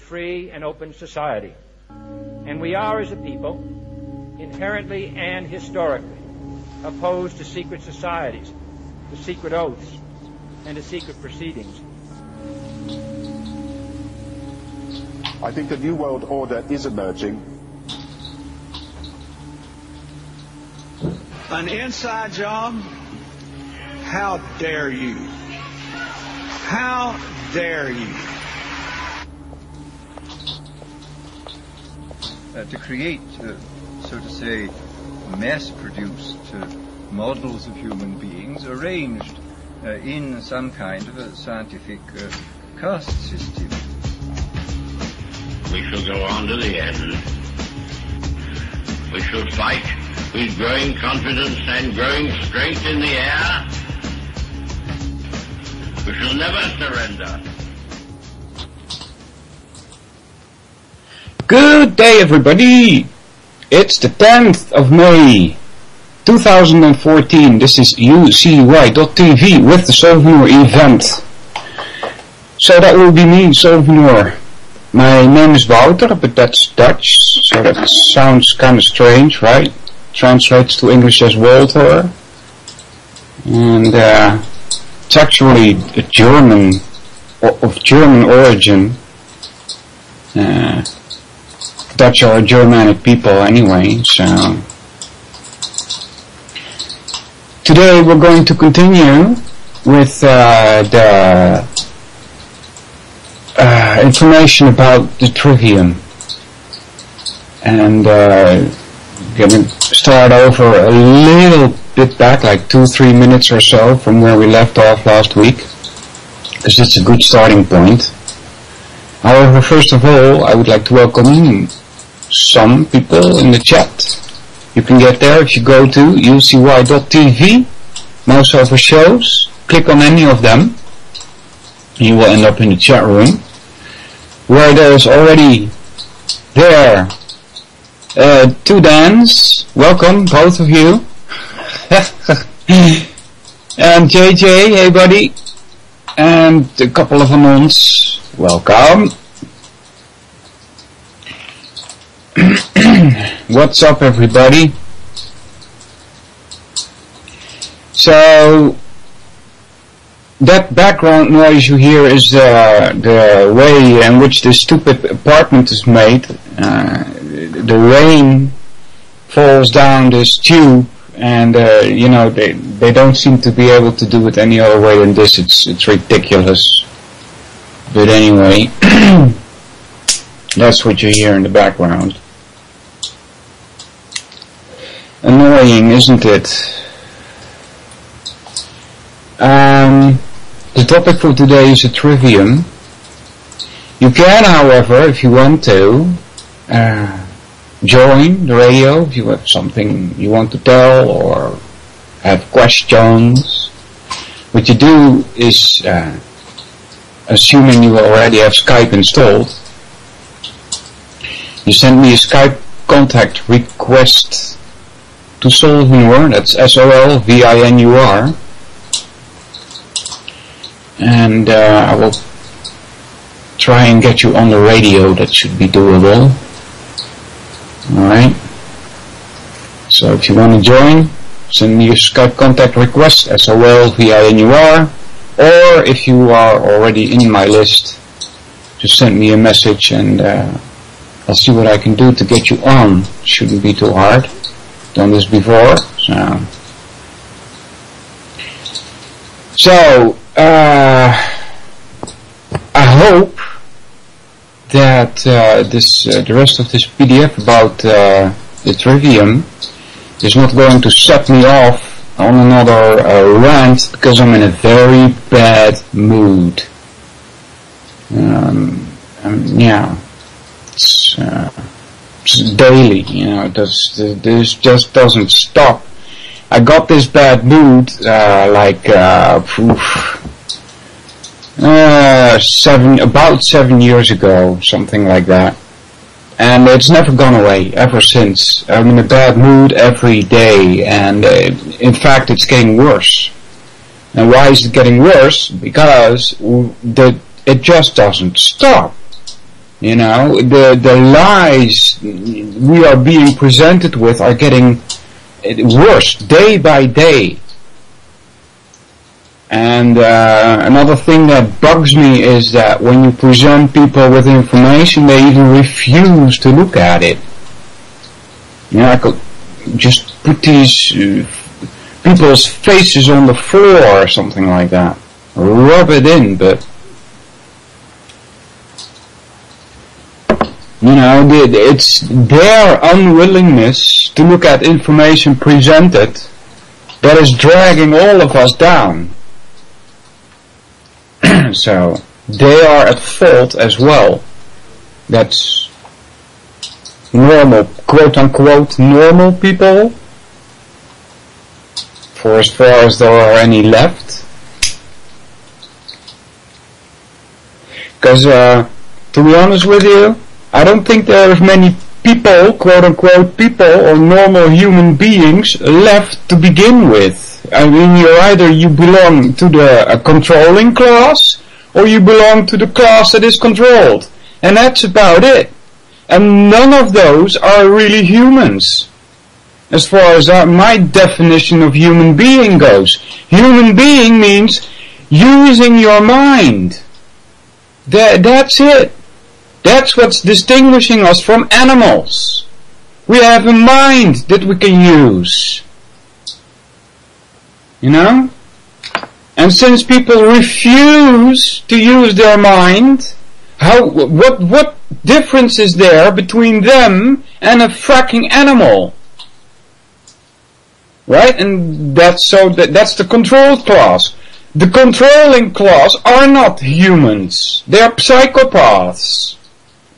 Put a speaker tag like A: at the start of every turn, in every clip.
A: free and open society. And we are, as a people, inherently and historically opposed to secret societies, to secret oaths, and to secret proceedings.
B: I think a new world order is emerging.
C: An inside job? How dare you? How dare you?
D: To create, so to say, mass-produced models of human beings arranged in some kind of a scientific caste system.
E: We shall go on to the end. We shall fight with growing confidence and growing strength in the air. We shall never surrender.
F: Good day, everybody! It's the 10th of May, 2014. This is UCY.tv with the Solvinur Event. So that will be me, Solvinur. My name is Wouter, but that's Dutch, so that sounds kind of strange, right? Translates to English as Walter. And it's actually a German, of German origin. Dutch are Germanic people anyway, so today we're going to continue with the information about the trivium, and gonna start over a little bit back, like 2-3 minutes or so from where we left off last week, because it's a good starting point. However, first of all, I would like to welcome some people in the chat. You can get there if you go to ucy.tv, mouse over shows, click on any of them, you will end up in the chat room, where there's already there two Dans. Welcome, both of you. And JJ, hey buddy, and a couple of Anons. Welcome. What's up, everybody? So that background noise you hear is the way in which this stupid apartment is made. The rain falls down this tube, and you know, they don't seem to be able to do it any other way than this. It's ridiculous. But anyway, that's what you hear in the background. Annoying, isn't it? The topic for today is a trivium. You can, however, if you want to, join the radio if you have something you want to tell or have questions. What you do is, assuming you already have Skype installed, you send me a Skype contact request to Solvinur, that's SOLVINUR, and I will try and get you on the radio. That should be doable. Alright, so if you want to join, send me a Skype contact request, SOLVINUR, or if you are already in my list, just send me a message and I'll see what I can do to get you on. Shouldn't be too hard. Done this before, so I hope that the rest of this PDF about the trivium is not going to set me off on another rant, because I'm in a very bad mood. Yeah, it's daily, you know. This just doesn't stop. I got this bad mood about 7 years ago, something like that, and it's never gone away ever since. I'm in a bad mood every day, and in fact it's getting worse. And why is it getting worse? Because it just doesn't stop. You know, the lies we are being presented with are getting worse day by day. And another thing that bugs me is that when you present people with information, they even refuse to look at it. You know, I could just put these people's faces on the floor or something like that. Rub it in, but you know, it's their unwillingness to look at information presented that is dragging all of us down. So they are at fault as well. That's normal, quote-unquote, normal people, for as far as there are any left. Because, to be honest with you, I don't think there are many people, quote-unquote people, or normal human beings left to begin with. I mean, you belong to the controlling class, or you belong to the class that is controlled. And that's about it. And none of those are really humans, as far as my definition of human being goes. Human being means using your mind. That's it. That's what's distinguishing us from animals. We have a mind that we can use. You know? And since people refuse to use their mind, what difference is there between them and a fracking animal? Right? And that's the controlled class. The controlling class are not humans. They are psychopaths.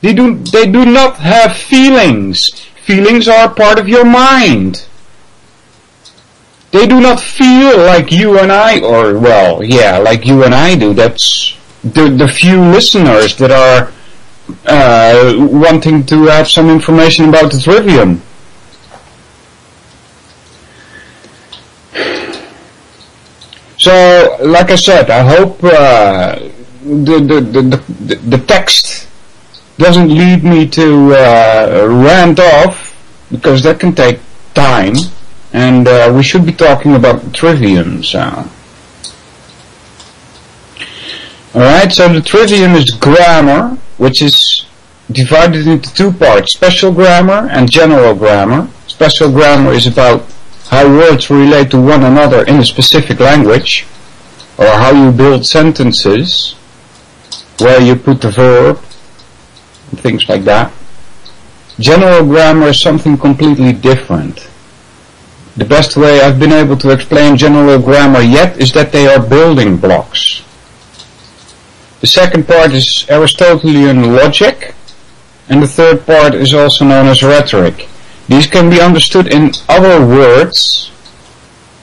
F: They do not have feelings. Feelings are part of your mind. They do not feel like you and I, or well, yeah, like you and I do. That's the few listeners that are wanting to have some information about the trivium. So, like I said, I hope the text doesn't lead me to rant off, because that can take time, and we should be talking about trivium. So, alright, so the trivium is grammar, which is divided into two parts: special grammar and general grammar. Special grammar is about how words relate to one another in a specific language, or how you build sentences, where you put the verb, and things like that. General grammar is something completely different. The best way I've been able to explain general grammar yet is that they are building blocks. The second part is Aristotelian logic, and the third part is also known as rhetoric. These can be understood in other words,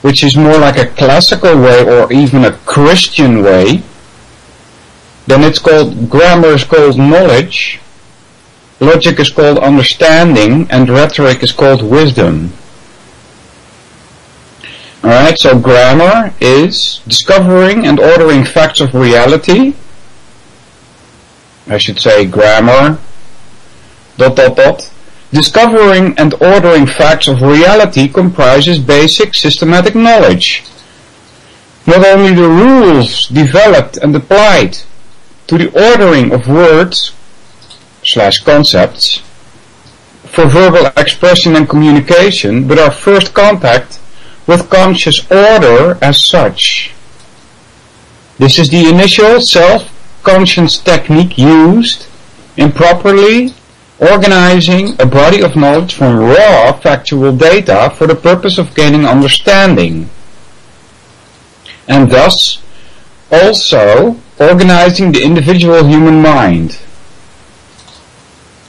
F: which is more like a classical way or even a Christian way. Then it's called, grammar is called knowledge, logic is called understanding, and rhetoric is called wisdom. Alright, so grammar is discovering and ordering facts of reality. I should say grammar, ... Discovering and ordering facts of reality comprises basic systematic knowledge. Not only the rules developed and applied to the ordering of words / concepts for verbal expression and communication, but our first contact with conscious order as such. This is the initial self-conscious technique used in properly organizing a body of knowledge from raw factual data for the purpose of gaining understanding, and thus also organizing the individual human mind.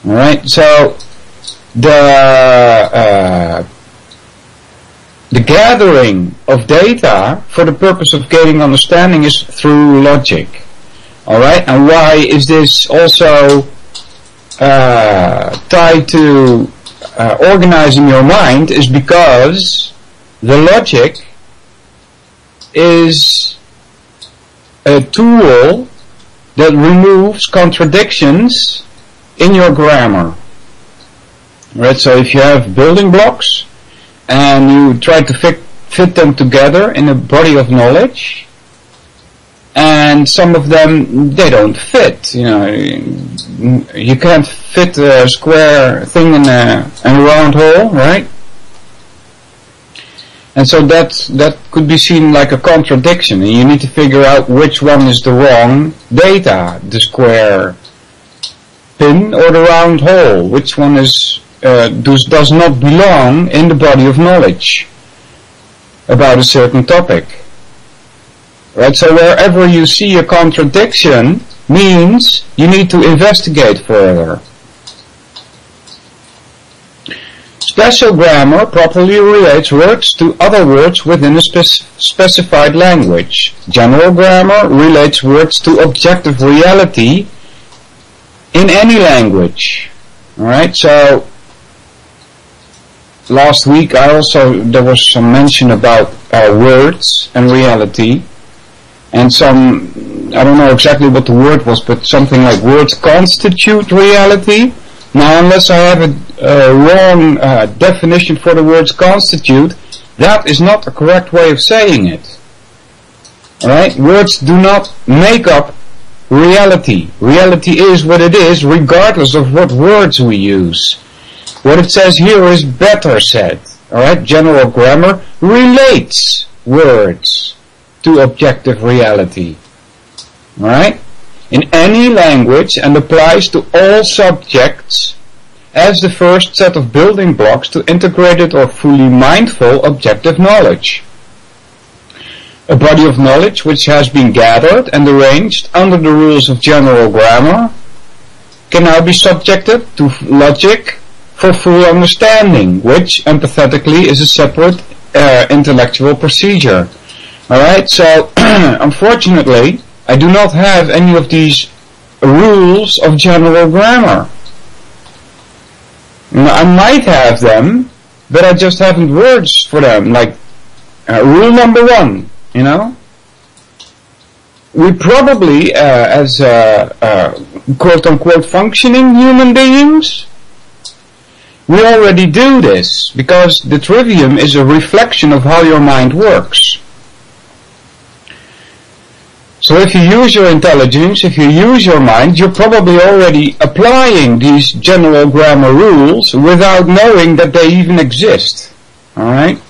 F: Alright, so the gathering of data for the purpose of gaining understanding is through logic. Alright, and why is this also tied to organizing your mind? Is because the logic is a tool that removes contradictions in your grammar. Right, so if you have building blocks and you try to fit them together in a body of knowledge, and some of them, they don't fit. You know, you can't fit a square thing in a round hole, right? And so that could be seen like a contradiction, and you need to figure out which one is the wrong data, the square pin or the round hole. Which one is does not belong in the body of knowledge about a certain topic. Right, so wherever you see a contradiction means you need to investigate further. Special grammar properly relates words to other words within a specified language. General grammar relates words to objective reality in any language. Alright, so last week there was some mention about words and reality. And I don't know exactly what the word was, but something like words constitute reality. Now, unless I have a wrong definition for the words constitute, that is not a correct way of saying it. Alright? Words do not make up reality. Reality is what it is, regardless of what words we use. What it says here is better said. Alright? General grammar relates words to objective reality. Alright? In any language, and applies to all subjects as the first set of building blocks to integrated or fully mindful objective knowledge. A body of knowledge which has been gathered and arranged under the rules of general grammar can now be subjected to logic for full understanding, which empathetically is a separate intellectual procedure. Alright, so unfortunately I do not have any of these rules of general grammar. I might have them, but I just haven't words for them, like rule number 1, you know. We probably, as quote-unquote functioning human beings, we already do this, because the trivium is a reflection of how your mind works. So if you use your intelligence, if you use your mind, you're probably already applying these general grammar rules without knowing that they even exist. Alright?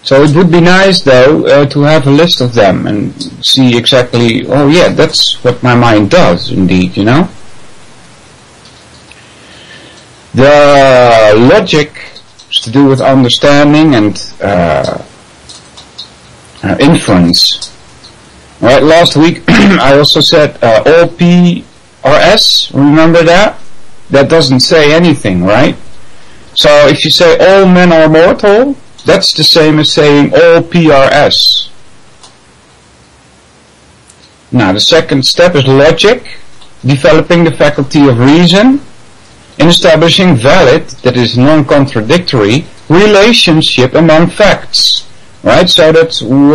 F: So it would be nice though to have a list of them and see exactly, oh yeah, that's what my mind does indeed, you know? The logic is to do with understanding and inference. Right, last week I also said all P are S, remember that? That doesn't say anything, right? So if you say all men are mortal, that's the same as saying all P are S. Now the second step is logic, developing the faculty of reason, in establishing valid, that is non-contradictory, relationship among facts. Right, so that's when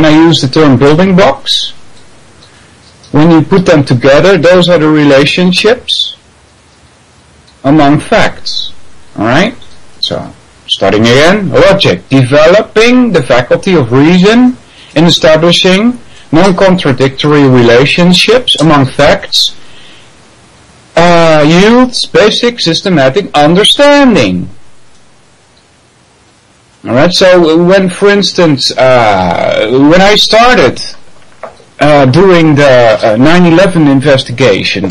F: I use the term building blocks, when you put them together, those are the relationships among facts. Alright, so starting again, logic, developing the faculty of reason in establishing non-contradictory relationships among facts yields basic systematic understanding. Alright, so when, for instance, when I started doing the 9/11 investigation,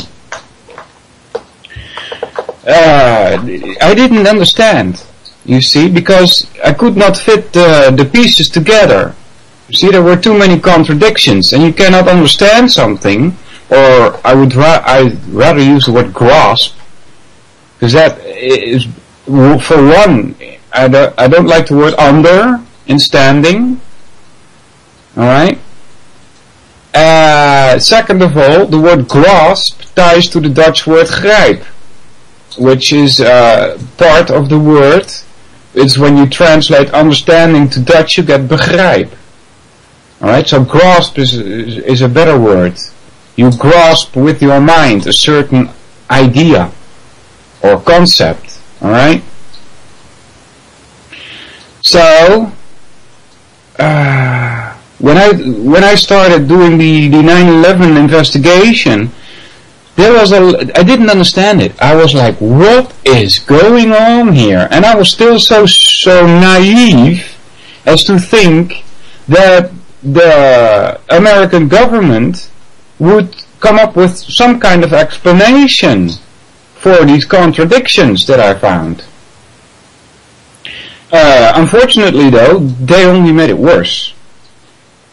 F: I didn't understand, you see, because I could not fit the pieces together. You see, there were too many contradictions, and you cannot understand something, or I'd rather use the word grasp, because that is, for one, I don't like the word under in standing. Alright? Second of all, the word grasp ties to the Dutch word grijp, which is part of the word. It's when you translate understanding to Dutch, you get begrijp. Alright, so grasp is a better word. You grasp with your mind a certain idea or concept, alright? So, when I started doing the 9/11 investigation, I didn't understand it. I was like, what is going on here? And I was still so naive as to think that the American government would come up with some kind of explanation for these contradictions that I found. Unfortunately though, they only made it worse.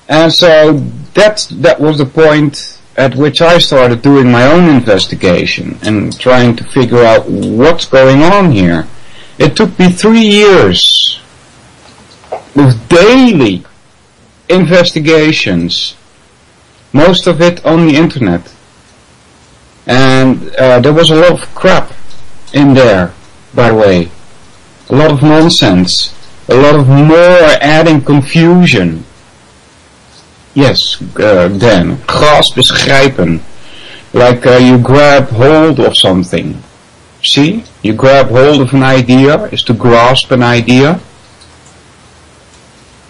F: And so that was the point at which I started doing my own investigation and trying to figure out what's going on here. It took me 3 years with daily investigations, most of it on the internet. And there was a lot of crap in there, by the way. A lot of nonsense. A lot of more adding confusion. Yes, Dan. Grasp is grijpen. Like you grab hold of something. See? You grab hold of an idea is to grasp an idea.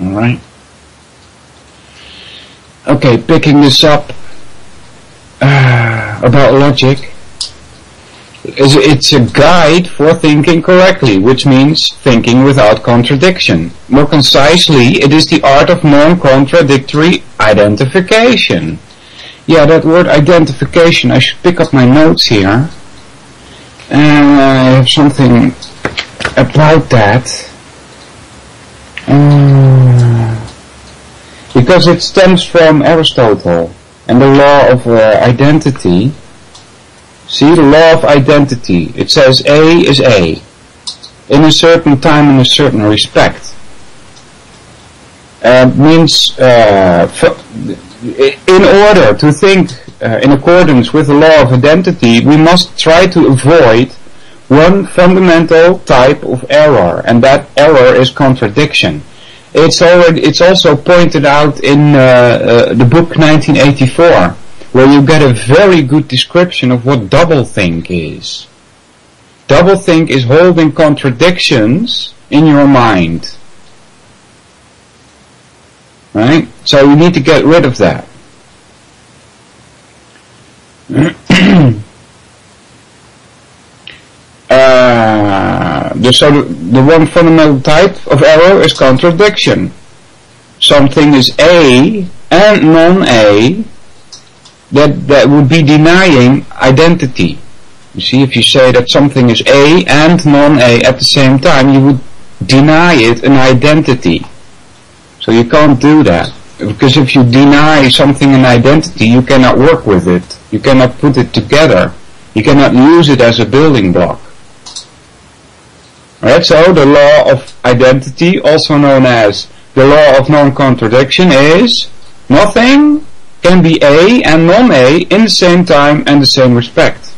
F: Alright. Okay, picking this up about logic. It's a guide for thinking correctly, which means thinking without contradiction. More concisely, it is the art of non-contradictory identification. Yeah, that word identification, I should pick up my notes here. And I have something about that. Because it stems from Aristotle and the law of identity. See, the law of identity. It says A is A in a certain time in a certain respect. Means in order to think in accordance with the law of identity, we must try to avoid one fundamental type of error, and that error is contradiction. It's also pointed out in the book 1984, where you get a very good description of what doublethink is. Doublethink is holding contradictions in your mind. Right? So you need to get rid of that. So the one fundamental type of error is contradiction. Something is A and non-A, that would be denying identity. You see, if you say that something is A and non-A at the same time, you would deny it an identity. So you can't do that. Because if you deny something an identity, you cannot work with it. You cannot put it together. You cannot use it as a building block. Right, so the law of identity, also known as the law of non-contradiction, is nothing can be A and non-A in the same time and the same respect.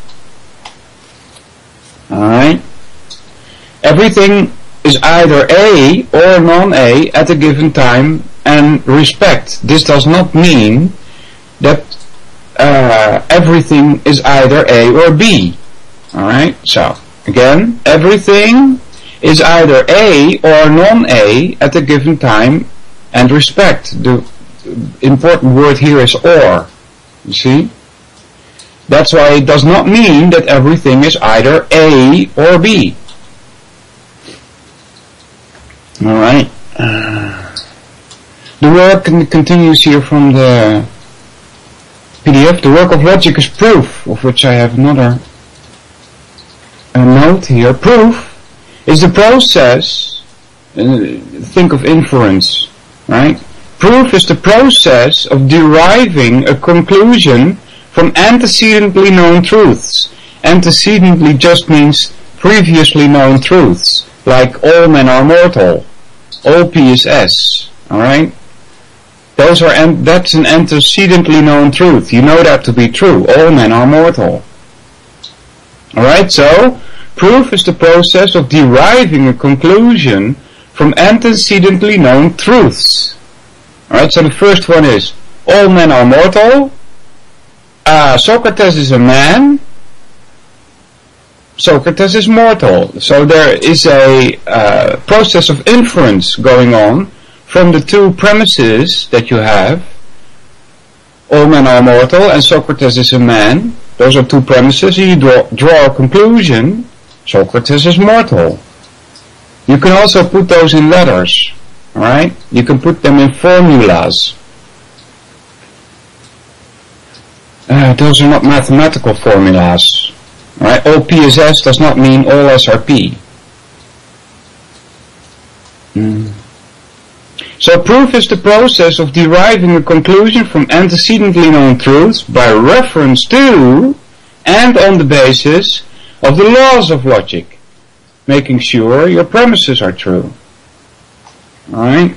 F: Alright? Everything is either A or non-A at a given time and respect. This does not mean that everything is either A or B. Alright? So, again, everything is either A or non-A at a given time and respect. The important word here is or. You see? That's why it does not mean that everything is either A or B. Alright. The work continues here from the PDF. The work of logic is proof, of which I have another note here. Proof is the process, think of inference, right? Proof is the process of deriving a conclusion from antecedently known truths. Antecedently just means previously known truths, like all men are mortal, all P is S, alright? That's an antecedently known truth. You know that to be true. All men are mortal. Alright, so proof is the process of deriving a conclusion from antecedently known truths. Alright, so the first one is all men are mortal. Socrates is a man, Socrates is mortal. So there is a process of inference going on from the two premises that you have. All men are mortal and Socrates is a man. Those are two premises. You draw a conclusion. Socrates is mortal. You can also put those in letters. Alright? You can put them in formulas. Those are not mathematical formulas. Right? All PSS does not mean all SRP. So proof is the process of deriving a conclusion from antecedently known truths by reference to and on the basis of the laws of logic, making sure your premises are true. Alright?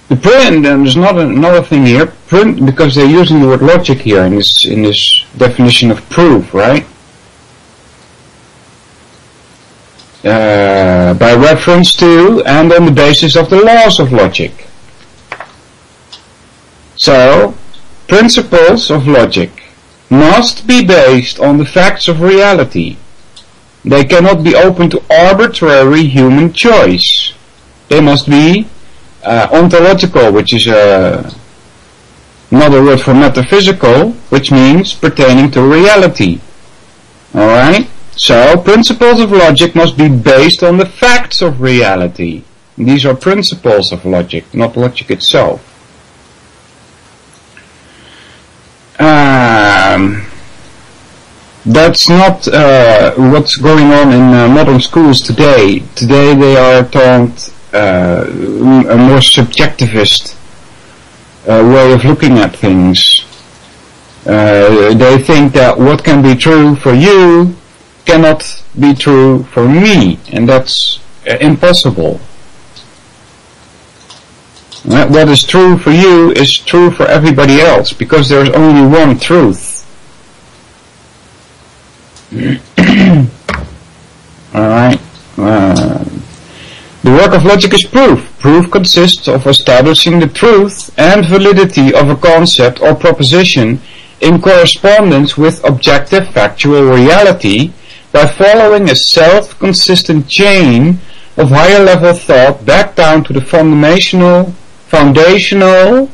F: The print, and there's not another thing here, print, because they're using the word logic here in this definition of proof, right? By reference to and on the basis of the laws of logic. So, principles of logic must be based on the facts of reality. They cannot be open to arbitrary human choice. They must be ontological, which is another word for metaphysical, which means pertaining to reality. Alright? So, principles of logic must be based on the facts of reality. These are principles of logic, not logic itself. That's not what's going on in modern schools today. Today they are taught a more subjectivist way of looking at things. They think that what can be true for you cannot be true for me, and that's impossible. What is true for you is true for everybody else, because there's only one truth. Alright. The work of logic is proof. Proof consists of establishing the truth and validity of a concept or proposition in correspondence with objective factual reality by following a self-consistent chain of higher level thought back down to the foundational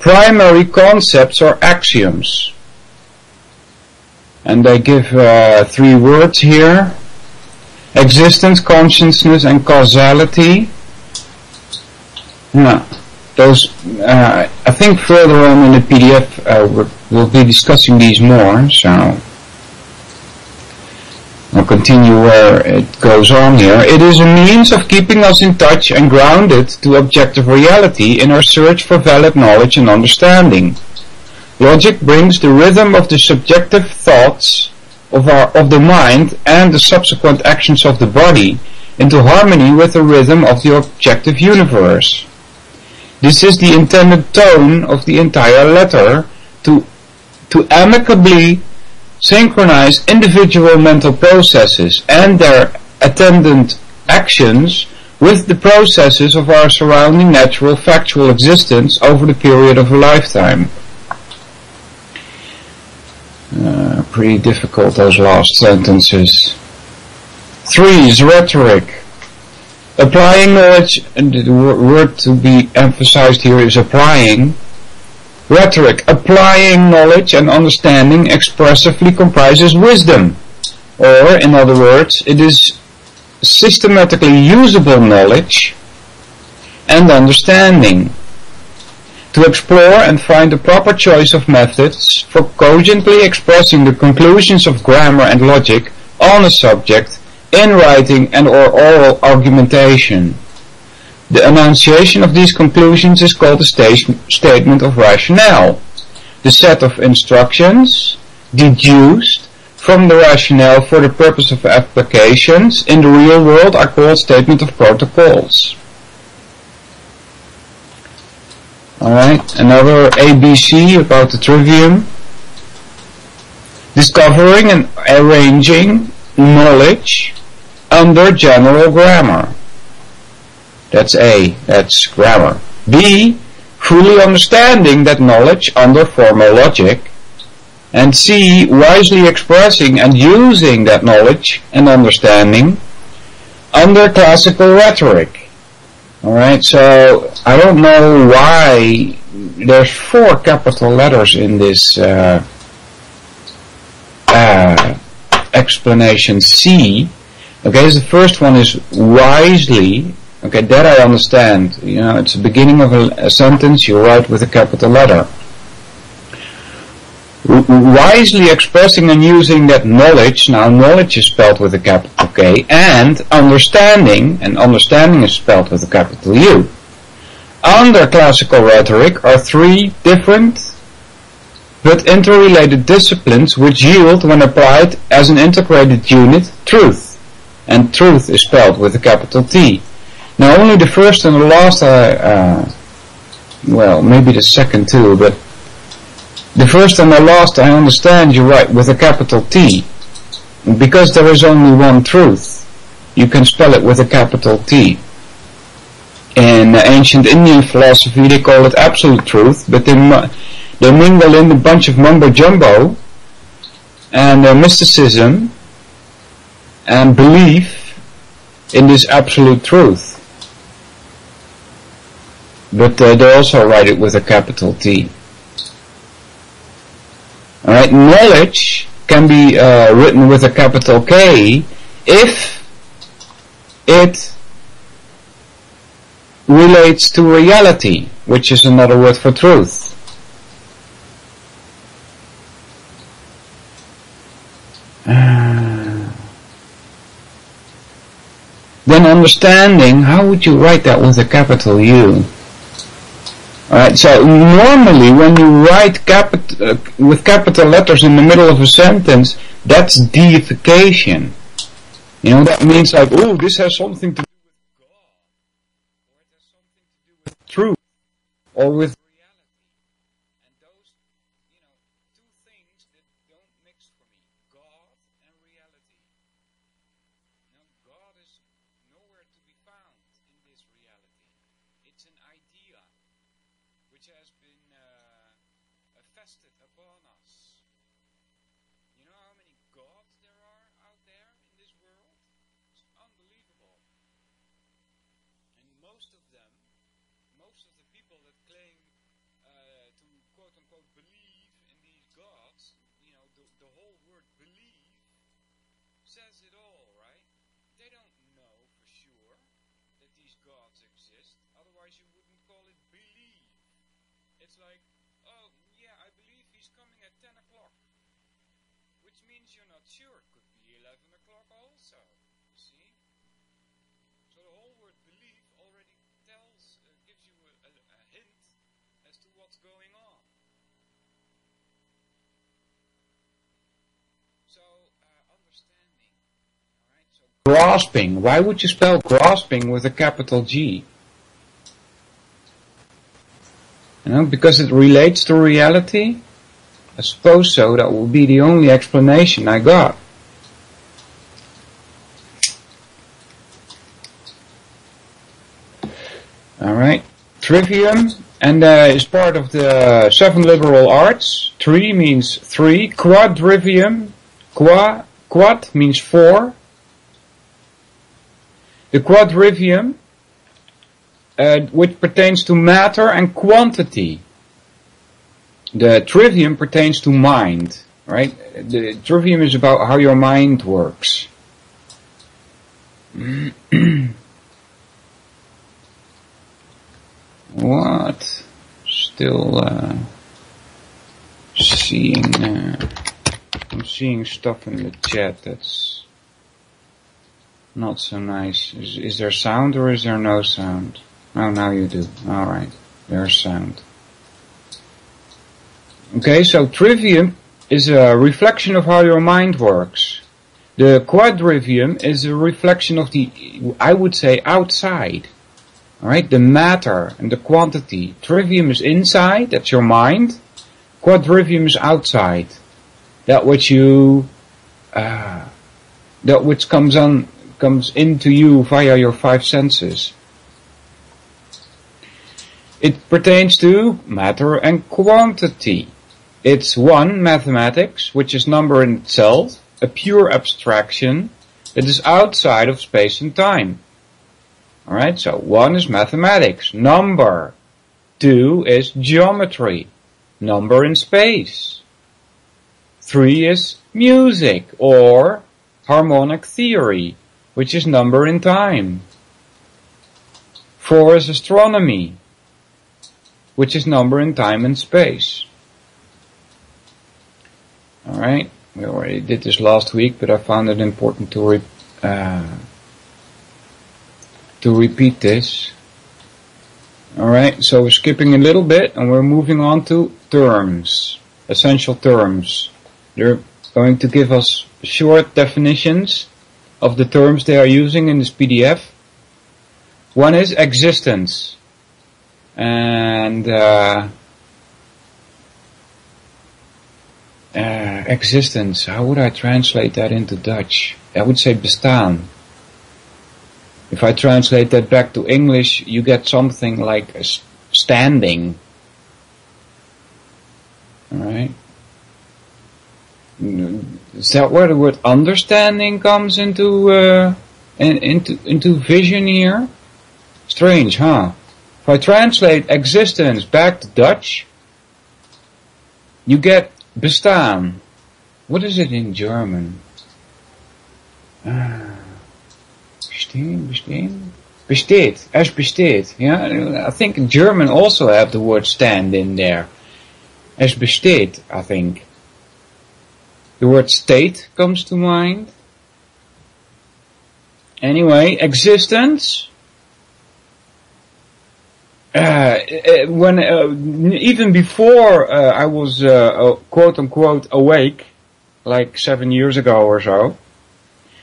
F: primary concepts or axioms. And they give 3 words here: existence, consciousness, and causality. Yeah, those, I think further on in the PDF we'll be discussing these more, so I'll continue where it goes on here. It is a means of keeping us in touch and grounded to objective reality in our search for valid knowledge and understanding. Logic brings the rhythm of the subjective thoughts of the mind and the subsequent actions of the body into harmony with the rhythm of the objective universe. This is the intended tone of the entire letter, to amicably synchronize individual mental processes and their attendant actions with the processes of our surrounding natural factual existence over the period of a lifetime. Pretty difficult, those last sentences. 3 is rhetoric. Applying knowledge, and the word to be emphasized here is applying. Rhetoric, applying knowledge and understanding expressively comprises wisdom. Or, in other words, it is systematically usable knowledge and understanding. To explore and find the proper choice of methods for cogently expressing the conclusions of grammar and logic on a subject in writing and or oral argumentation. The enunciation of these conclusions is called a statement of rationale. The set of instructions deduced from the rationale for the purpose of applications in the real world are called statement of protocols. Alright, another ABC about the trivium. Discovering and arranging knowledge under general grammar. That's A, that's grammar. B, fully understanding that knowledge under formal logic. And C, wisely expressing and using that knowledge and understanding under classical rhetoric. Alright, so I don't know why there's 4 capital letters in this explanation C. Okay, so the first one is wisely. Okay, that I understand. You know, it's the beginning of a sentence, you write with a capital letter. Wisely expressing and using that knowledge, now knowledge is spelled with a capital K, and understanding is spelled with a capital U. Under classical rhetoric are 3 different but interrelated disciplines which yield, when applied as an integrated unit, truth. And truth is spelled with a capital T. Now only the first and the last, well, maybe the second too, but the first and the last I understand you write with a capital T. Because there is only one truth, you can spell it with a capital T. In ancient Indian philosophy they call it absolute truth, but they mingle in a bunch of mumbo-jumbo and mysticism and belief in this absolute truth. But they also write it with a capital T. Alright, knowledge can be written with a capital K if it relates to reality, which is another word for truth. Then understanding, how would you write that with a capital U? Alright, so normally when you write with capital letters in the middle of a sentence, that's deification. You know, that means like, oh, this has something to do with God, or it has something to do with truth, or with reality. And those, you know, 2 things that don't mix for me, God and reality. Now, God is nowhere to be found in this reality. It's an idea which has been fested upon us. You know how many gods there are out there in this world? It's unbelievable. And most of the people that claim to quote-unquote believe in these gods, you know, the whole word believe says it all, right? They don't know for sure that these gods exist, otherwise you wouldn't call it believe. It's like, oh, yeah, I believe he's coming at 10 o'clock. Which means you're not sure. It could be 11 o'clock also, you see? So the whole word believe already gives you a hint as to what's going on. So, understanding, alright? So, grasping. Why would you spell grasping with a capital G? You know, because it relates to reality? I suppose so. That will be the only explanation I got. Alright. Trivium, and is part of the 7 liberal arts. Tri means 3. Quadrivium. Quad means 4. The quadrivium, which pertains to matter and quantity. The trivium pertains to mind, right? The trivium is about how your mind works. What? Still I'm seeing stuff in the chat that's not so nice. Is there sound or is there no sound? Oh, now you do. Alright, there's sound. Okay, so trivium is a reflection of how your mind works. The quadrivium is a reflection of the, I would say, outside. Alright, the matter and the quantity. Trivium is inside, that's your mind. Quadrivium is outside. That which comes into you via your 5 senses. It pertains to matter and quantity. It's one, mathematics, which is number in itself, a pure abstraction that is outside of space and time. Alright, so one is mathematics, number. Two is geometry, number in space. Three is music, or harmonic theory, which is number in time. Four is astronomy, which is number in time and space. Alright, we already did this last week, but I found it important to repeat this. Alright, so we're skipping a little bit and we're moving on to terms, essential terms. They're going to give us short definitions of the terms they are using in this PDF. One is existence. And existence, how would I translate that into Dutch? I would say bestaan. If I translate that back to English, you get something like a standing. Alright? Is that where the word understanding comes into vision here? Strange, huh? If I translate existence back to Dutch, you get bestaan. What is it in German? Besteed. Es besteed. Yeah, I think in German also have the word stand in there. Es besteed, I think. The word state comes to mind. Anyway, existence. Even before I was quote unquote awake, like 7 years ago or so,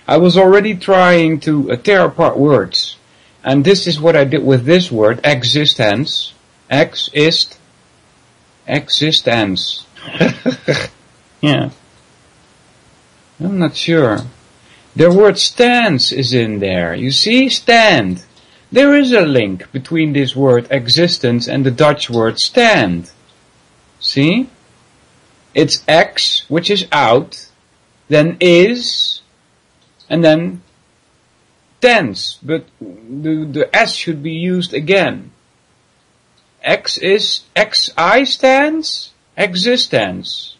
F: I was already trying to tear apart words. And this is what I did with this word, existence. Existence. Yeah. I'm not sure. The word stands is in there. You see, stand. There is a link between this word existence and the Dutch word stand. See? It's X, which is out, then is, and then tense. But the S should be used again. X is, XI stands, existence.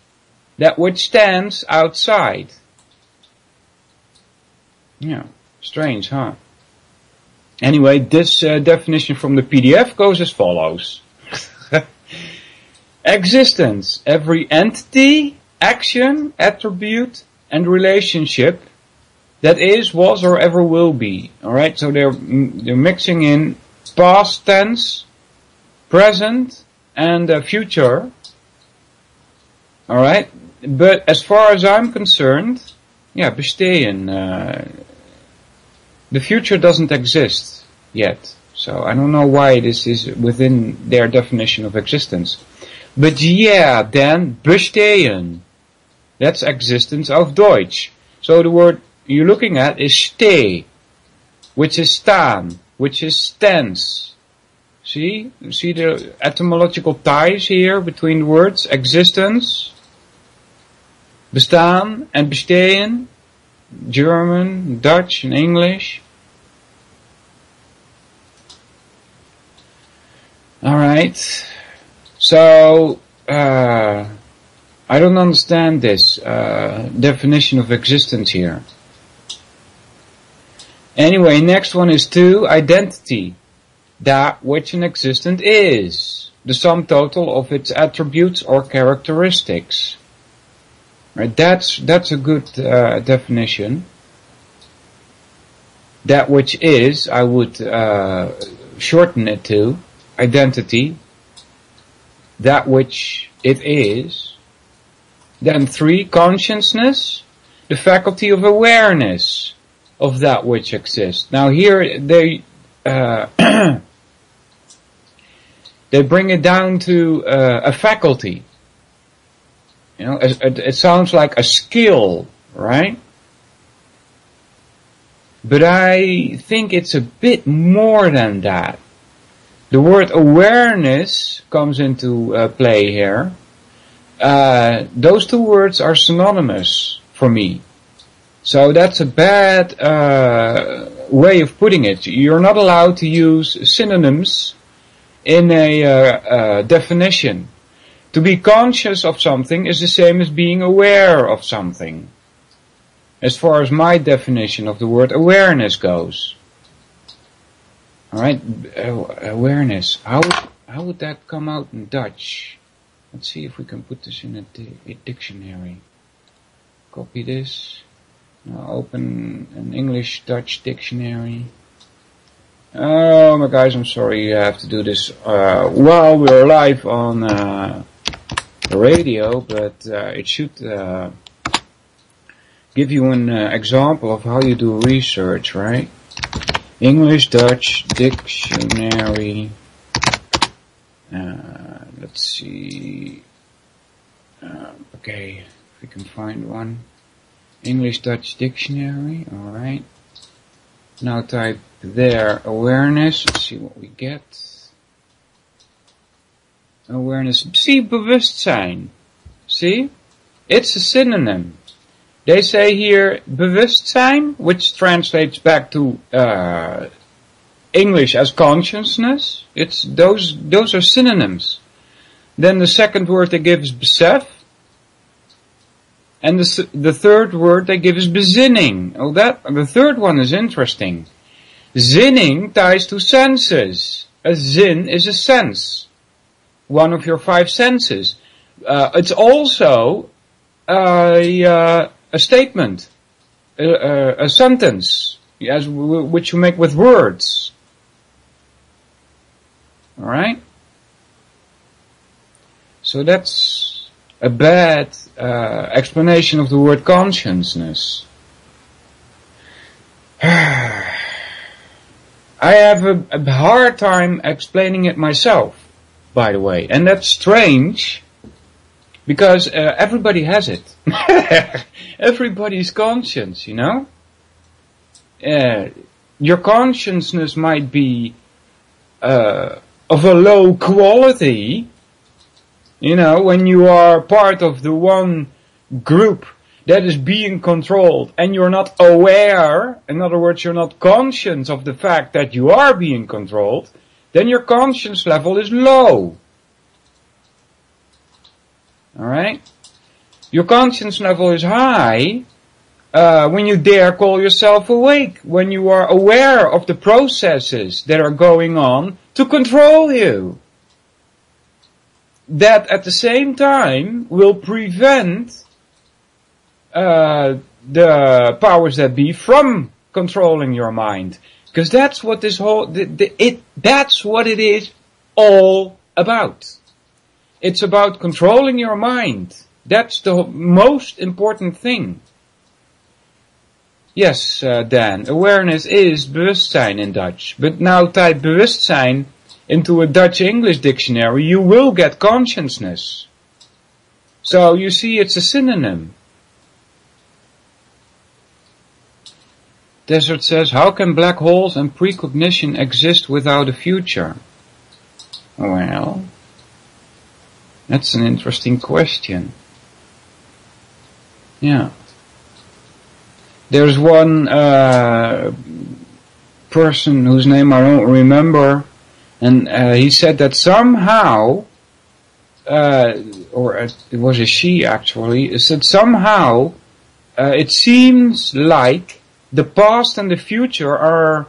F: That which stands outside. Yeah, strange, huh? Anyway, this definition from the PDF goes as follows. Existence, every entity, action, attribute, and relationship that is, was, or ever will be. Alright, so they're mixing in past tense, present, and future. Alright, but as far as I'm concerned, yeah, bestaan. The future doesn't exist yet, so I don't know why this is within their definition of existence. But yeah, then bestaan. That's existence of Deutsch. So the word you're looking at is stay, which is staan, which is tense. See? You see the etymological ties here between the words existence, bestaan, and bestaan. German, Dutch, and English. Alright. So, I don't understand this definition of existence here. Anyway, next one is 2, identity. That which an existent is. The sum total of its attributes or characteristics. Right, that's a good definition. That which is, I would shorten it to identity. That which it is. Then 3, consciousness, the faculty of awareness of that which exists. Now here they they bring it down to a faculty. You know, it sounds like a skill, right? But I think it's a bit more than that. The word awareness comes into play here. those two words are synonymous for me. So that's a bad way of putting it. You're not allowed to use synonyms in a definition. To be conscious of something is the same as being aware of something, as far as my definition of the word awareness goes. Alright, awareness. How would that come out in Dutch? Let's see if we can put this in a dictionary. Copy this. Now open an English-Dutch dictionary. Oh my guys, I'm sorry you have to do this while we're live on the radio, but it should give you an example of how you do research, right? English-Dutch dictionary. Let's see. Okay, if we can find one. English-Dutch dictionary, alright. Now type there awareness, let's see what we get. Awareness, see, bewustzijn. See? It's a synonym. They say here bewustzijn, which translates back to English as consciousness. It's those are synonyms. Then the second word they give is besef. And the third word they give is bezinning. Oh, the third one is interesting. Zinning ties to senses. A zin is a sense. One of your 5 senses. It's also a statement. A sentence. Which you make with words. Alright? So that's a bad explanation of the word consciousness. I have a hard time explaining it myself, by the way. And that's strange, because everybody has it. Everybody's conscience, you know? Your consciousness might be of a low quality, you know, when you are part of the one group that is being controlled and you're not aware, in other words, you're not conscious of the fact that you are being controlled, then your conscience level is low. Alright? Your conscience level is high when you dare call yourself awake, when you are aware of the processes that are going on to control you. That at the same time will prevent the powers that be from controlling your mind. Because that's what this whole, that's what it is all about. It's about controlling your mind. That's the most important thing. Yes, Dan, awareness is bewustzijn in Dutch. But now type bewustzijn into a Dutch-English dictionary, you will get consciousness. So you see, it's a synonym. Desert says, how can black holes and precognition exist without a future? Well, that's an interesting question. Yeah. There's one person whose name I don't remember, and he said that somehow, or it was a she actually, it said somehow it seems like the past and the future are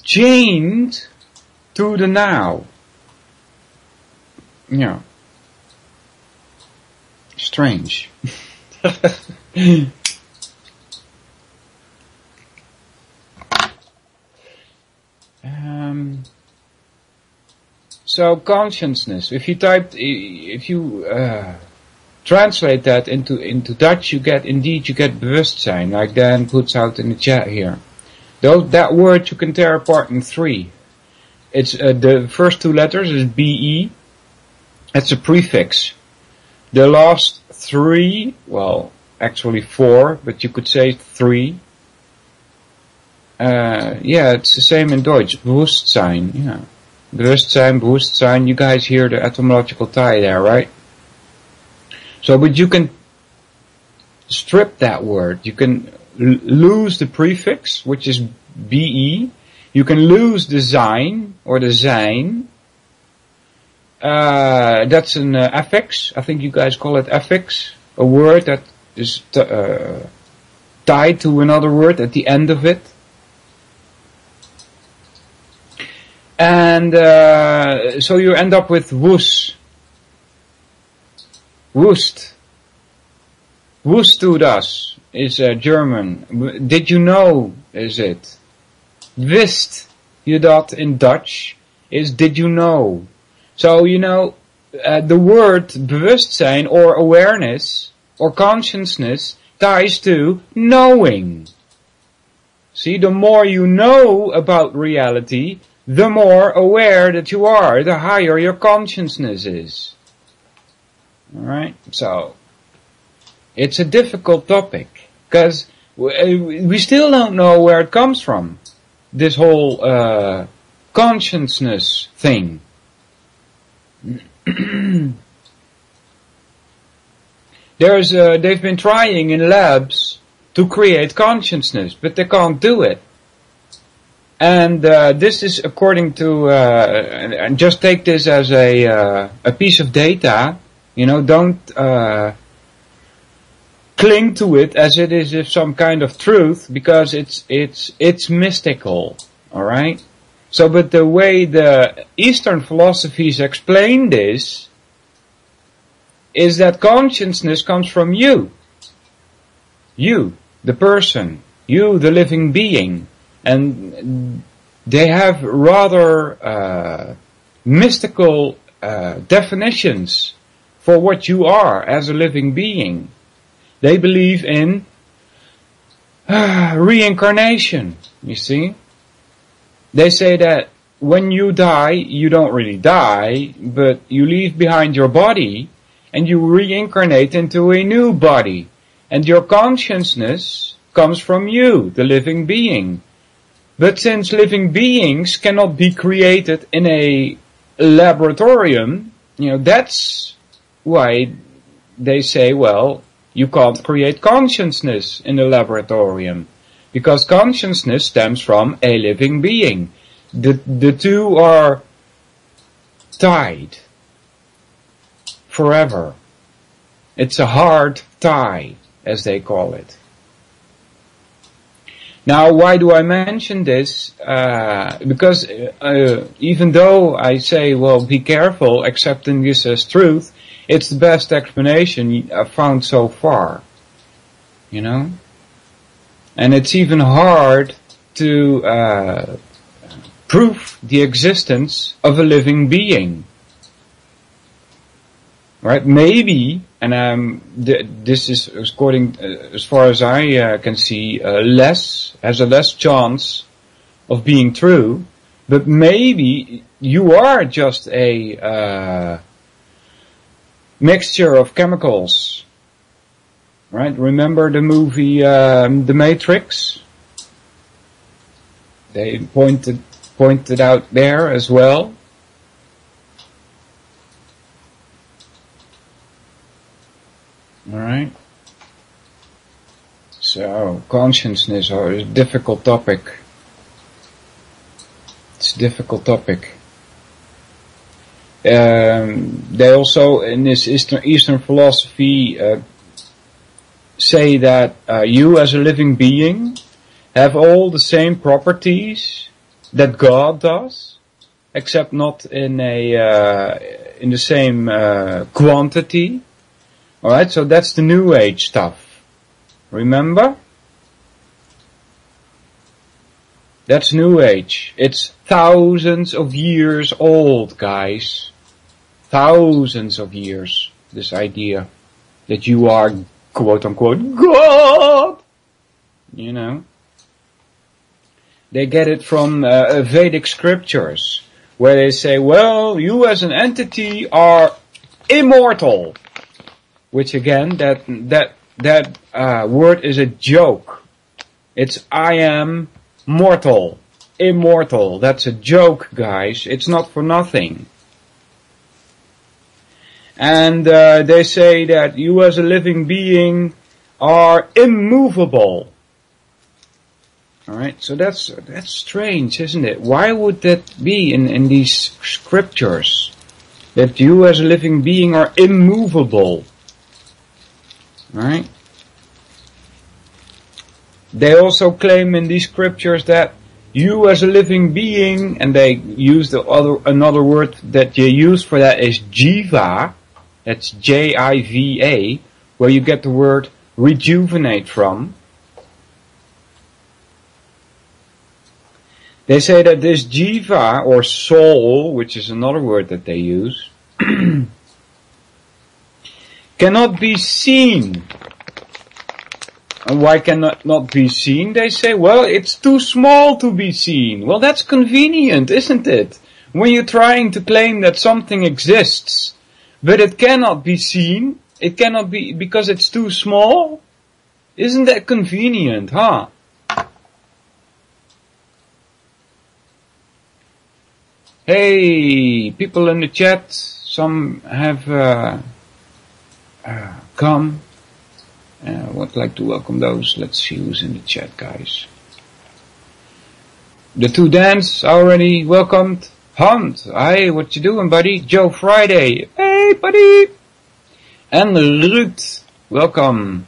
F: chained to the now. Yeah. Strange. So consciousness. If you translate that into Dutch, you get bewustzijn, like Dan puts out in the chat here. That word you can tear apart in 3. It's the first 2 letters is BE. That's a prefix. The last 3, well, actually 4, but you could say 3. Yeah, it's the same in Deutsch. Bewustzijn, yeah. Bewustzijn, bewustzijn. You guys hear the etymological tie there, right? So, but you can strip that word. You can lose the prefix, which is be. You can lose the zijn or the zijn. That's an affix. I think you guys call it affix. A word that is tied to another word at the end of it. And so you end up with woes. Wust. Wust du das is German. Did you know is it? Wist je dat in Dutch is did you know. So, you know, the word bewustzijn or awareness or consciousness ties to knowing. See, the more you know about reality, the more aware that you are, the higher your consciousness is. Alright, so it's a difficult topic, because we still don't know where it comes from, this whole consciousness thing. They've been trying in labs to create consciousness, but they can't do it. And this is according to, and just take this as a piece of data. You know, don't cling to it as it is if some kind of truth, because it's mystical. All right. So, but the way the Eastern philosophies explain this is that consciousness comes from you. You, the person. You, the living being. And they have rather mystical definitions for what you are as a living being. They believe in reincarnation, you see. They say that when you die, you don't really die, but you leave behind your body and you reincarnate into a new body. And your consciousness comes from you, the living being. But since living beings cannot be created in a laboratorium, you know, that's why they say, well, you can't create consciousness in a laboratorium. Because consciousness stems from a living being. The two are tied forever. It's a hard tie, as they call it. Now, why do I mention this? Because even though I say, well, be careful accepting this as truth, it's the best explanation I've found so far. You know? And it's even hard to prove the existence of a living being. Right? Maybe, and this is according, as far as I can see, has a less chance of being true. But maybe you are just a mixture of chemicals. Right? Remember the movie The Matrix? They pointed out there as well. Alright. So, consciousness is a difficult topic. It's a difficult topic. They also, in this Eastern philosophy, say that you as a living being have all the same properties that God does, except not in the same quantity. Alright, so that's the New Age stuff. Remember? That's New Age. It's thousands of years old, guys. Thousands of years. This idea that you are, quote unquote, God! You know? They get it from Vedic scriptures, where they say, well, you as an entity are immortal. Which again, that word is a joke. It's I am mortal. Immortal. That's a joke, guys. It's not for nothing. And they say that you as a living being are immovable. Alright, so that's strange, isn't it? Why would that be in these scriptures? That you as a living being are immovable. Alright? They also claim in these scriptures that you as a living being, and they use another word that you use for that is jiva, that's J-I-V-A, where you get the word rejuvenate from. They say that this jiva, or soul, which is another word that they use, cannot be seen. And why cannot not be seen? They say, well, it's too small to be seen. Well, that's convenient, isn't it? When you're trying to claim that something exists, but it cannot be seen, it cannot be because it's too small. Isn't that convenient, huh? Hey, people in the chat, some have come. Would like to welcome those. Let's see who's in the chat, guys. The two Dans already welcomed. Hunt, hi, what you doing, buddy? Joe Friday, hey, buddy. And Ruud, welcome.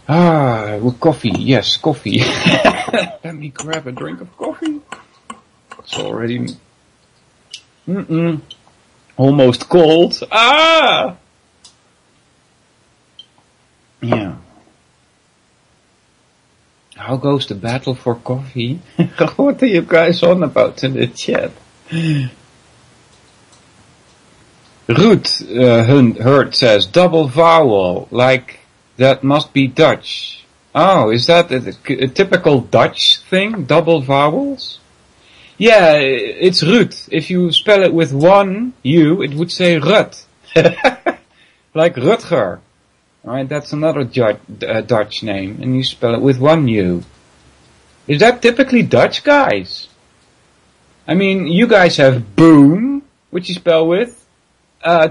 F: With coffee, yes, coffee. Let me grab a drink of coffee. It's already almost cold. Yeah. How goes the battle for coffee? What are you guys on about in the chat? Ruud Hurt says double vowel, like that must be Dutch. Oh, is that a typical Dutch thing? Double vowels? Yeah, it's Ruud. If you spell it with one U, it would say Rut. Like Rutger. Alright, that's another Dutch name, and you spell it with one U. Is that typically Dutch, guys? I mean, you guys have boom, which you spell with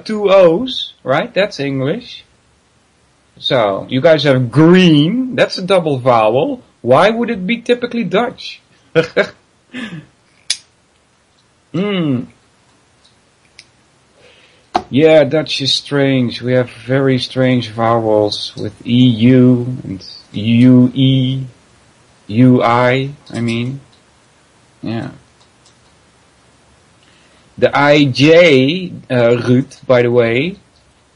F: two O's, right? That's English. So, you guys have green, that's a double vowel. Why would it be typically Dutch? Yeah, Dutch is strange. We have very strange vowels with EU and UE, UI, I mean. Yeah. The IJ, Ruud, by the way,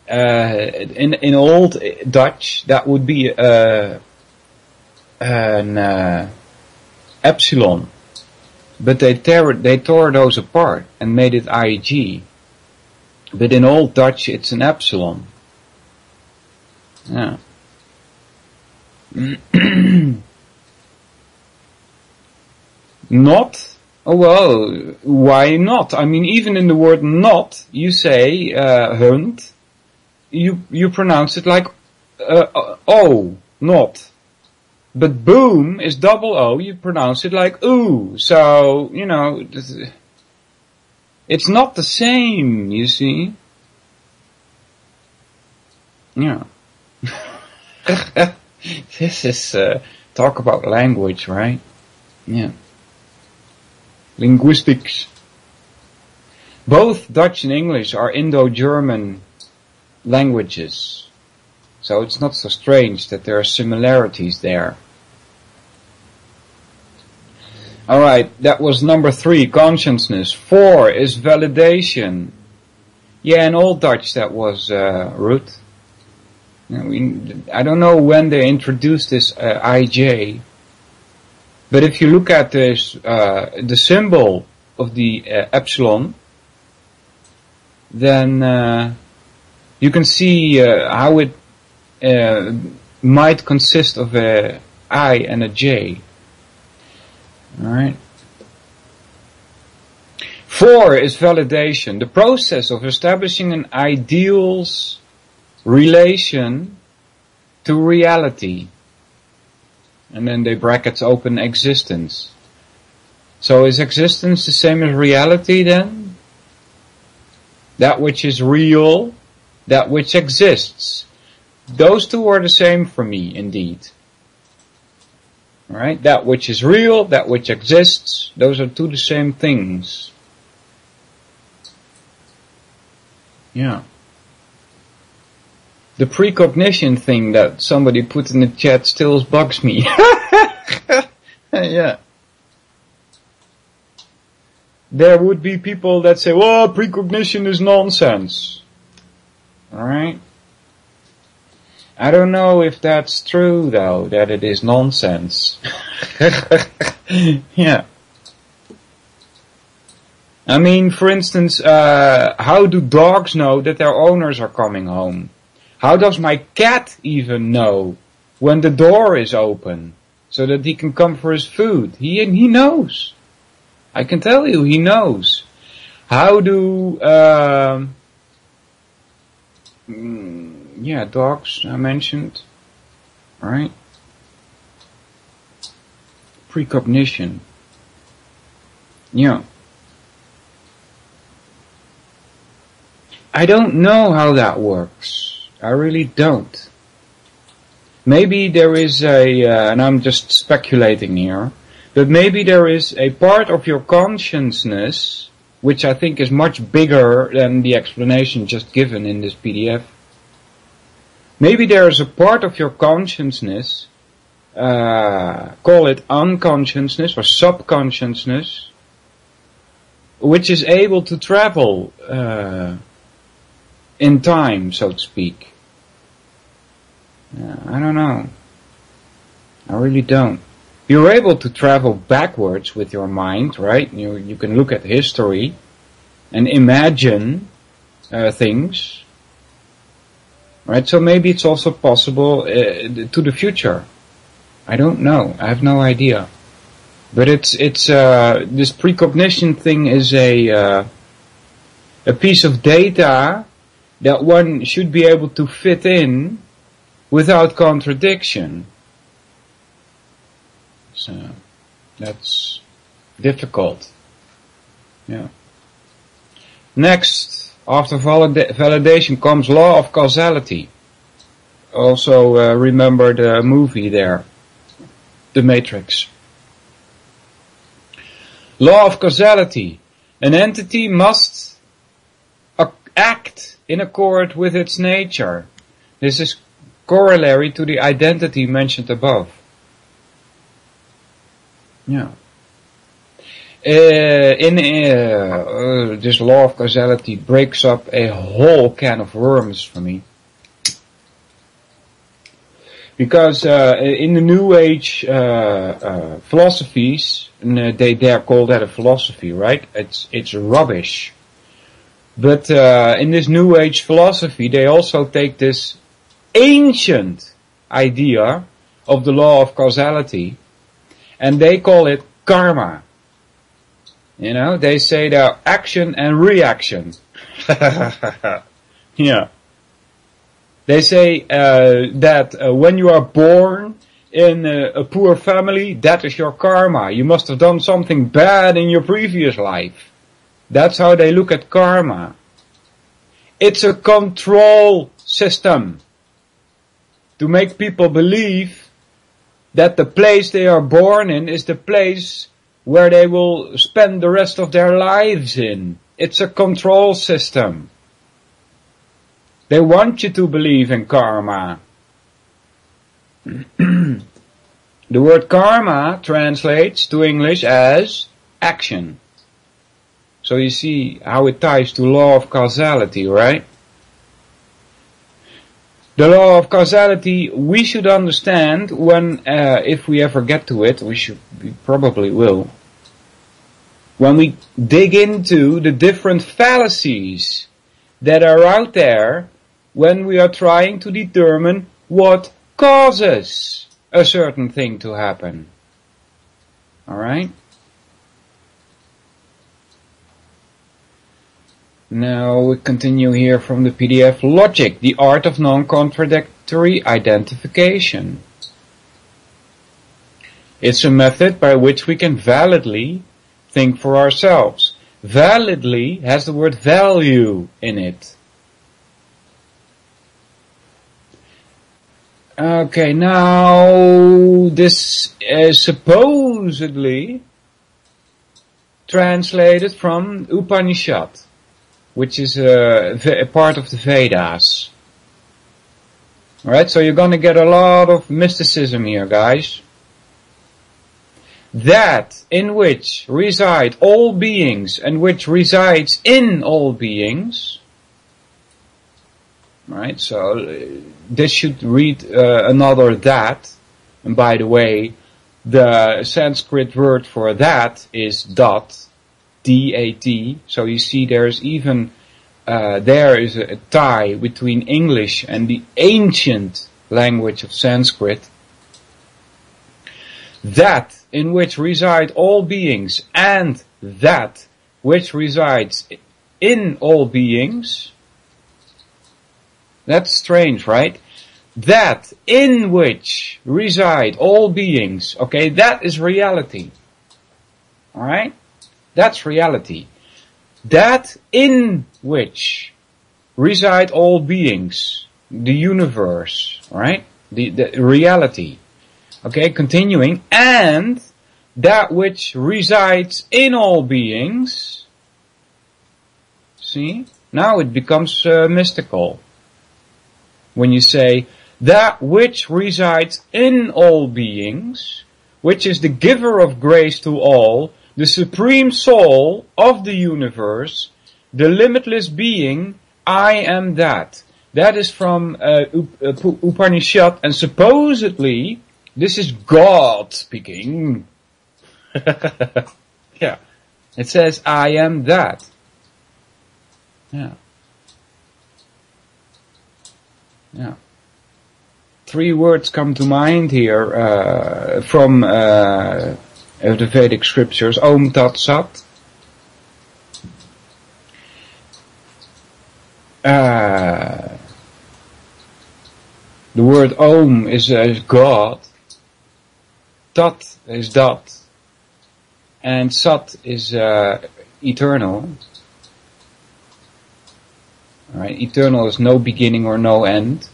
F: in old Dutch, that would be an epsilon. But they tore those apart and made it IG. But in Old Dutch, it's an epsilon. Yeah. Not? Oh well, why not? I mean, even in the word not, you say, hund, you pronounce it like, O, not. But boom is double O, you pronounce it like ooh. So, you know, it's not the same, you see. Yeah. This is, talk about language, right? Yeah. Linguistics. Both Dutch and English are Indo-German languages. So it's not so strange that there are similarities there. Alright, that was number 3, consciousness. 4 is validation. Yeah, in Old Dutch that was Ruud. I don't know when they introduced this IJ. But if you look at this, the symbol of the epsilon, then you can see how it might consist of a I and a J. Alright. 4 is validation. The process of establishing an ideal's relation to reality. And then they brackets open existence. So is existence the same as reality then? that which is real, that which exists. Those two are the same for me, indeed. Alright, that which is real, that which exists, those are two the same things. Yeah. The precognition thing that somebody put in the chat still bugs me. Yeah. There would be people that say, well, precognition is nonsense. Alright? I don't know if that's true, though, that it is nonsense. Yeah. I mean, for instance, how do dogs know that their owners are coming home? How does my cat even know when the door is open so that he can come for his food? He knows. I can tell you, he knows. How do, yeah, dogs I mentioned, right? Precognition. Yeah. I don't know how that works. I really don't. Maybe there is and I'm just speculating here, but maybe there is a part of your consciousness, which I think is much bigger than the explanation just given in this PDF. Maybe there is a part of your consciousness, call it unconsciousness or subconsciousness, which is able to travel in time, so to speak. I don't know. I really don't. You're able to travel backwards with your mind, right? You can look at history and imagine things, right? So maybe it's also possible to the future. I don't know. I have no idea. But it's this precognition thing is a piece of data that one should be able to fit in without contradiction. So that's difficult. Yeah. Next, after validation comes law of causality. Also remember the movie there, The Matrix. Law of causality. An entity must act in accord with its nature. This is corollary to the identity mentioned above. Yeah. This law of causality breaks up a whole can of worms for me. Because in the New Age philosophies, and they dare call that a philosophy, right? It's rubbish. But in this New Age philosophy, they also take this ancient idea of the law of causality, and they call it karma. You know, they say there are action and reaction. Yeah. They say that when you are born in a poor family, that is your karma. You must have done something bad in your previous life. That's how they look at karma. It's a control system to make people believe that the place they are born in is the place where they will spend the rest of their lives in. It's a control system. They want you to believe in karma. The word karma translates to English as action. So you see how it ties to law of causality, right? The law of causality we should understand when, if we ever get to it, we probably will. When we dig into the different fallacies that are out there when we are trying to determine what causes a certain thing to happen. Alright? Now we continue here from the PDF. Logic, the art of non-contradictory identification. It's a method by which we can validly think for ourselves. validly has the word value in it. Okay, now this is supposedly translated from Upanishad, which is a part of the Vedas. Alright, so you're gonna get a lot of mysticism here, guys. That in which reside all beings and which resides in all beings. Right, so this should read another that. And by the way, the Sanskrit word for that is dat, D-A-T. So you see there's even, there is a tie between English and the ancient language of Sanskrit. That in which reside all beings and that which resides in all beings. That's strange, right? That in which reside all beings. Okay, that is reality. Alright? That's reality. That in which reside all beings. The universe. Alright? The reality. Okay, continuing. And that which resides in all beings. See? Now it becomes mystical. When you say, that which resides in all beings, which is the giver of grace to all, the supreme soul of the universe, the limitless being, I am that. That is from Upanishad, and supposedly, this is God speaking. Yeah. It says, I am that. Yeah. Yeah. 3 words come to mind here from the Vedic scriptures. Om Tat Sat. The word Om is God. Tat is Dat. And Sat is eternal. Alright, eternal is no beginning or no end.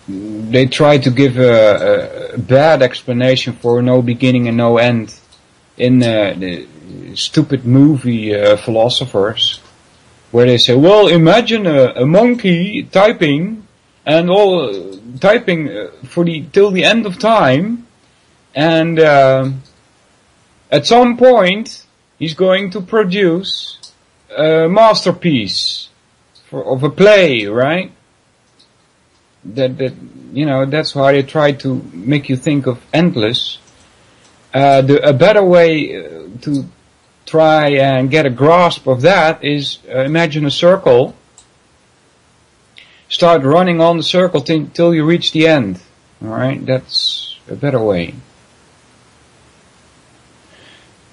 F: They try to give a bad explanation for no beginning and no end in the stupid movie philosophers, where they say, well, imagine a monkey typing and all typing till the end of time, and at some point he's going to produce a masterpiece of a play, right? That's why they try to make you think of endless. A better way to try and get a grasp of that is imagine a circle. Start running on the circle till you reach the end. Alright, that's a better way.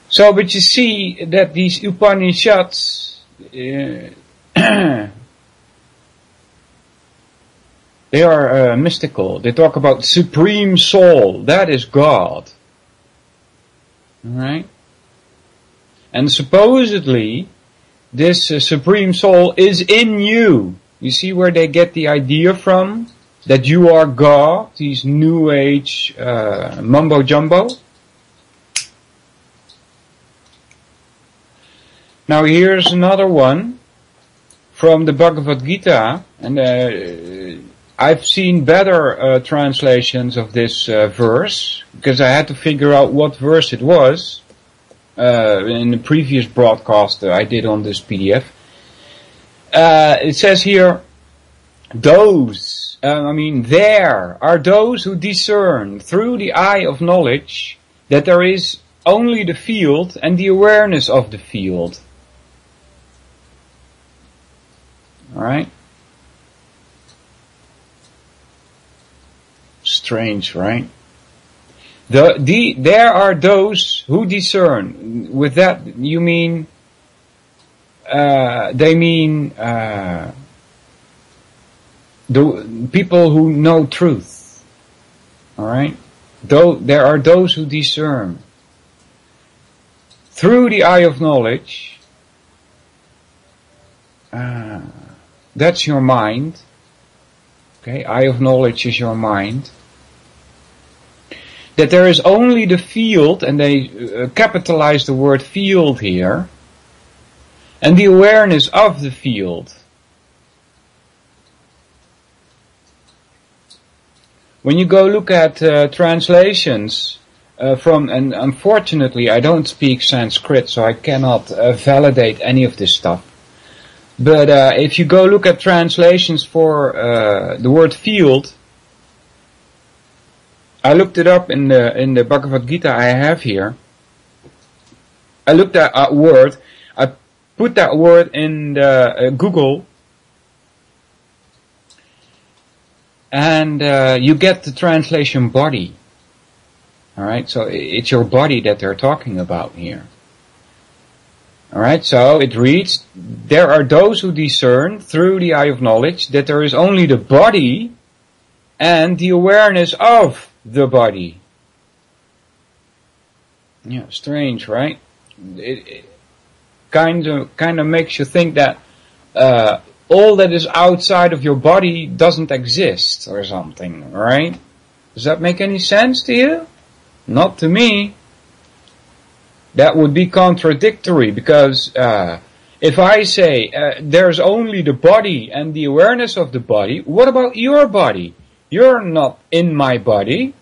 F: So, but you see that these Upanishads, they are mystical. They talk about supreme soul. That is God. Alright? And supposedly, this supreme soul is in you. You see where they get the idea from? That you are God, these new age mumbo jumbo. Now here's another one from the Bhagavad Gita, and I've seen better translations of this verse, because I had to figure out what verse it was in the previous broadcast I did on this PDF. It says here, there are those who discern through the eye of knowledge that there is only the field and the awareness of the field. Alright? Strange, right? There are those who discern. With that, you mean, they mean, the people who know truth. Alright? Though there are those who discern through the eye of knowledge, that's your mind. Okay, eye of knowledge is your mind. That there is only the field, and they capitalize the word field here, and the awareness of the field. When you go look at translations from, and unfortunately I don't speak Sanskrit, so I cannot validate any of this stuff. But if you go look at translations for the word field, I looked it up in the Bhagavad Gita I have here. I looked at a word. I put that word in Google, and you get the translation body. Alright, so it's your body that they're talking about here. Alright, so it reads, there are those who discern through the eye of knowledge that there is only the body and the awareness of the body. Yeah, strange, right? It kind of makes you think that all that is outside of your body doesn't exist or something, right? Does that make any sense to you? Not to me. That would be contradictory, because if I say there's only the body and the awareness of the body, what about your body? You're not in my body.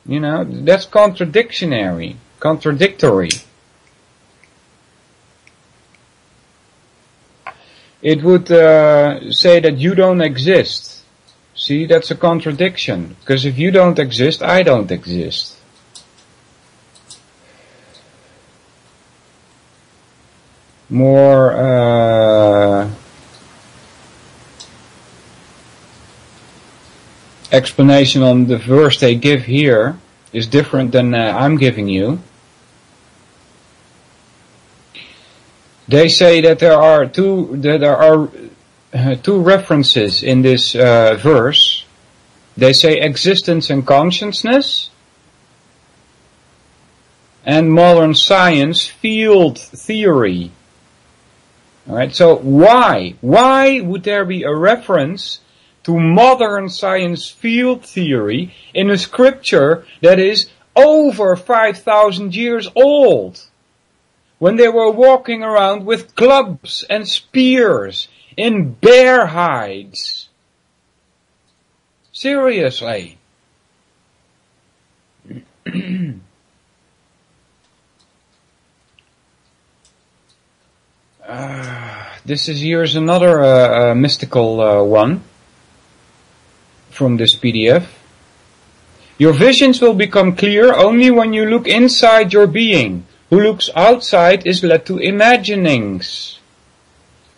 F: You know, that's contradictory. It would say that you don't exist. See, that's a contradiction. Because if you don't exist, I don't exist. More explanation on the verse they give here is different than I'm giving you. They say that there are two references in this verse. They say existence and consciousness, and modern science field theory. Alright, so why would there be a reference to modern science field theory in a scripture that is over 5,000 years old? When they were walking around with clubs and spears in bear hides. Seriously. Here's another mystical one from this PDF. Your visions will become clear only when you look inside your being. Who looks outside is led to imaginings.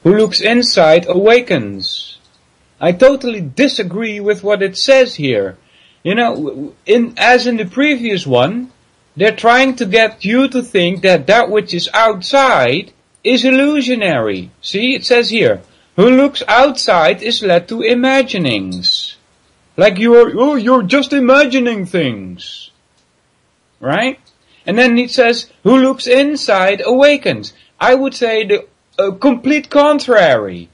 F: Who looks inside awakens. I totally disagree with what it says here. You know, as in the previous one, they're trying to get you to think that which is outside is illusionary. See, it says here, who looks outside is led to imaginings. Like you're just imagining things. Right? And then it says, who looks inside awakens. I would say the complete contrary.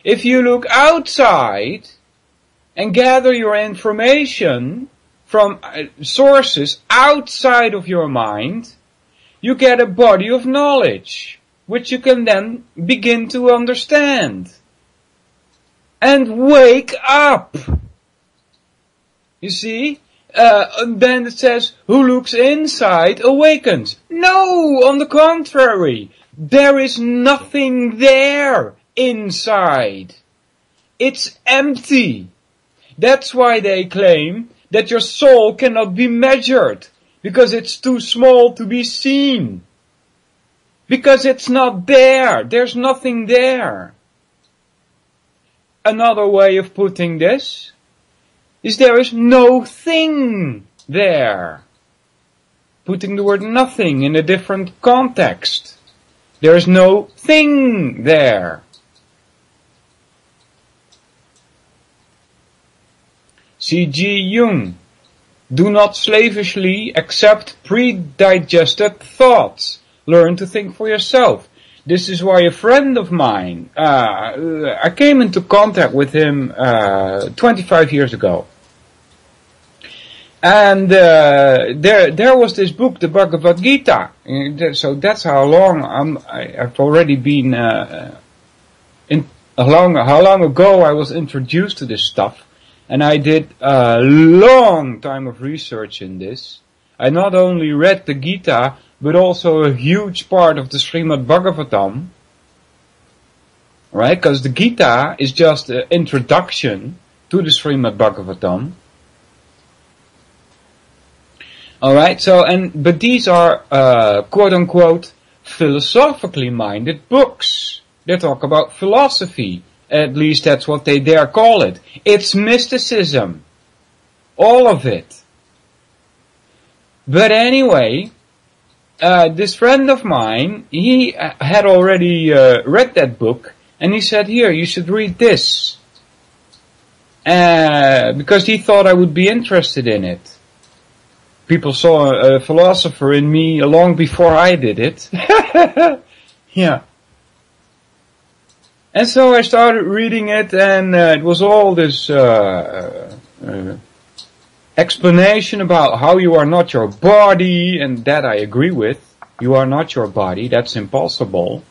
F: If you look outside and gather your information from sources outside of your mind, you get a body of knowledge, which you can then begin to understand. And wake up. You see? And then it says, who looks inside awakens. No, on the contrary. There is nothing there inside. It's empty. That's why they claim that your soul cannot be measured, because it's too small to be seen. Because it's not there. There's nothing there. Another way of putting this is there is no thing there. Putting the word nothing in a different context. There is no thing there. C.G. Jung Do not slavishly accept pre-digested thoughts. Learn to think for yourself. This is why a friend of mine, I came into contact with him 25 years ago. And there was this book, the Bhagavad Gita. So that's how long I've already been, how long ago I was introduced to this stuff. And I did a long time of research in this. I not only read the Gita, but also a huge part of the Srimad Bhagavatam. Right? Because the Gita is just an introduction to the Srimad Bhagavatam. Alright, but these are, quote unquote, philosophically minded books. They talk about philosophy. At least that's what they dare call it. It's mysticism. All of it. But anyway, this friend of mine, he had already read that book, and he said, here, you should read this. Because he thought I would be interested in it. People saw a philosopher in me long before I did it. Yeah. And so I started reading it, and it was all this explanation about how you are not your body, and that I agree with. You are not your body, that's impossible.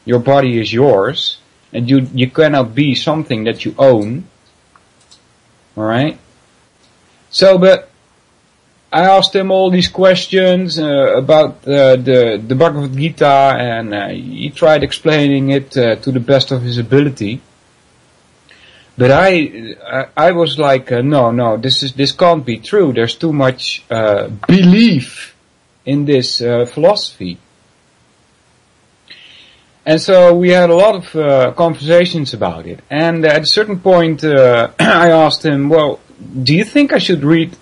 F: Your body is yours, and you cannot be something that you own. Alright? So, but I asked him all these questions about the Bhagavad Gita, and he tried explaining it to the best of his ability. But I was like, no, this can't be true. There's too much belief in this philosophy. And so we had a lot of conversations about it. And at a certain point, I asked him, well, do you think I should read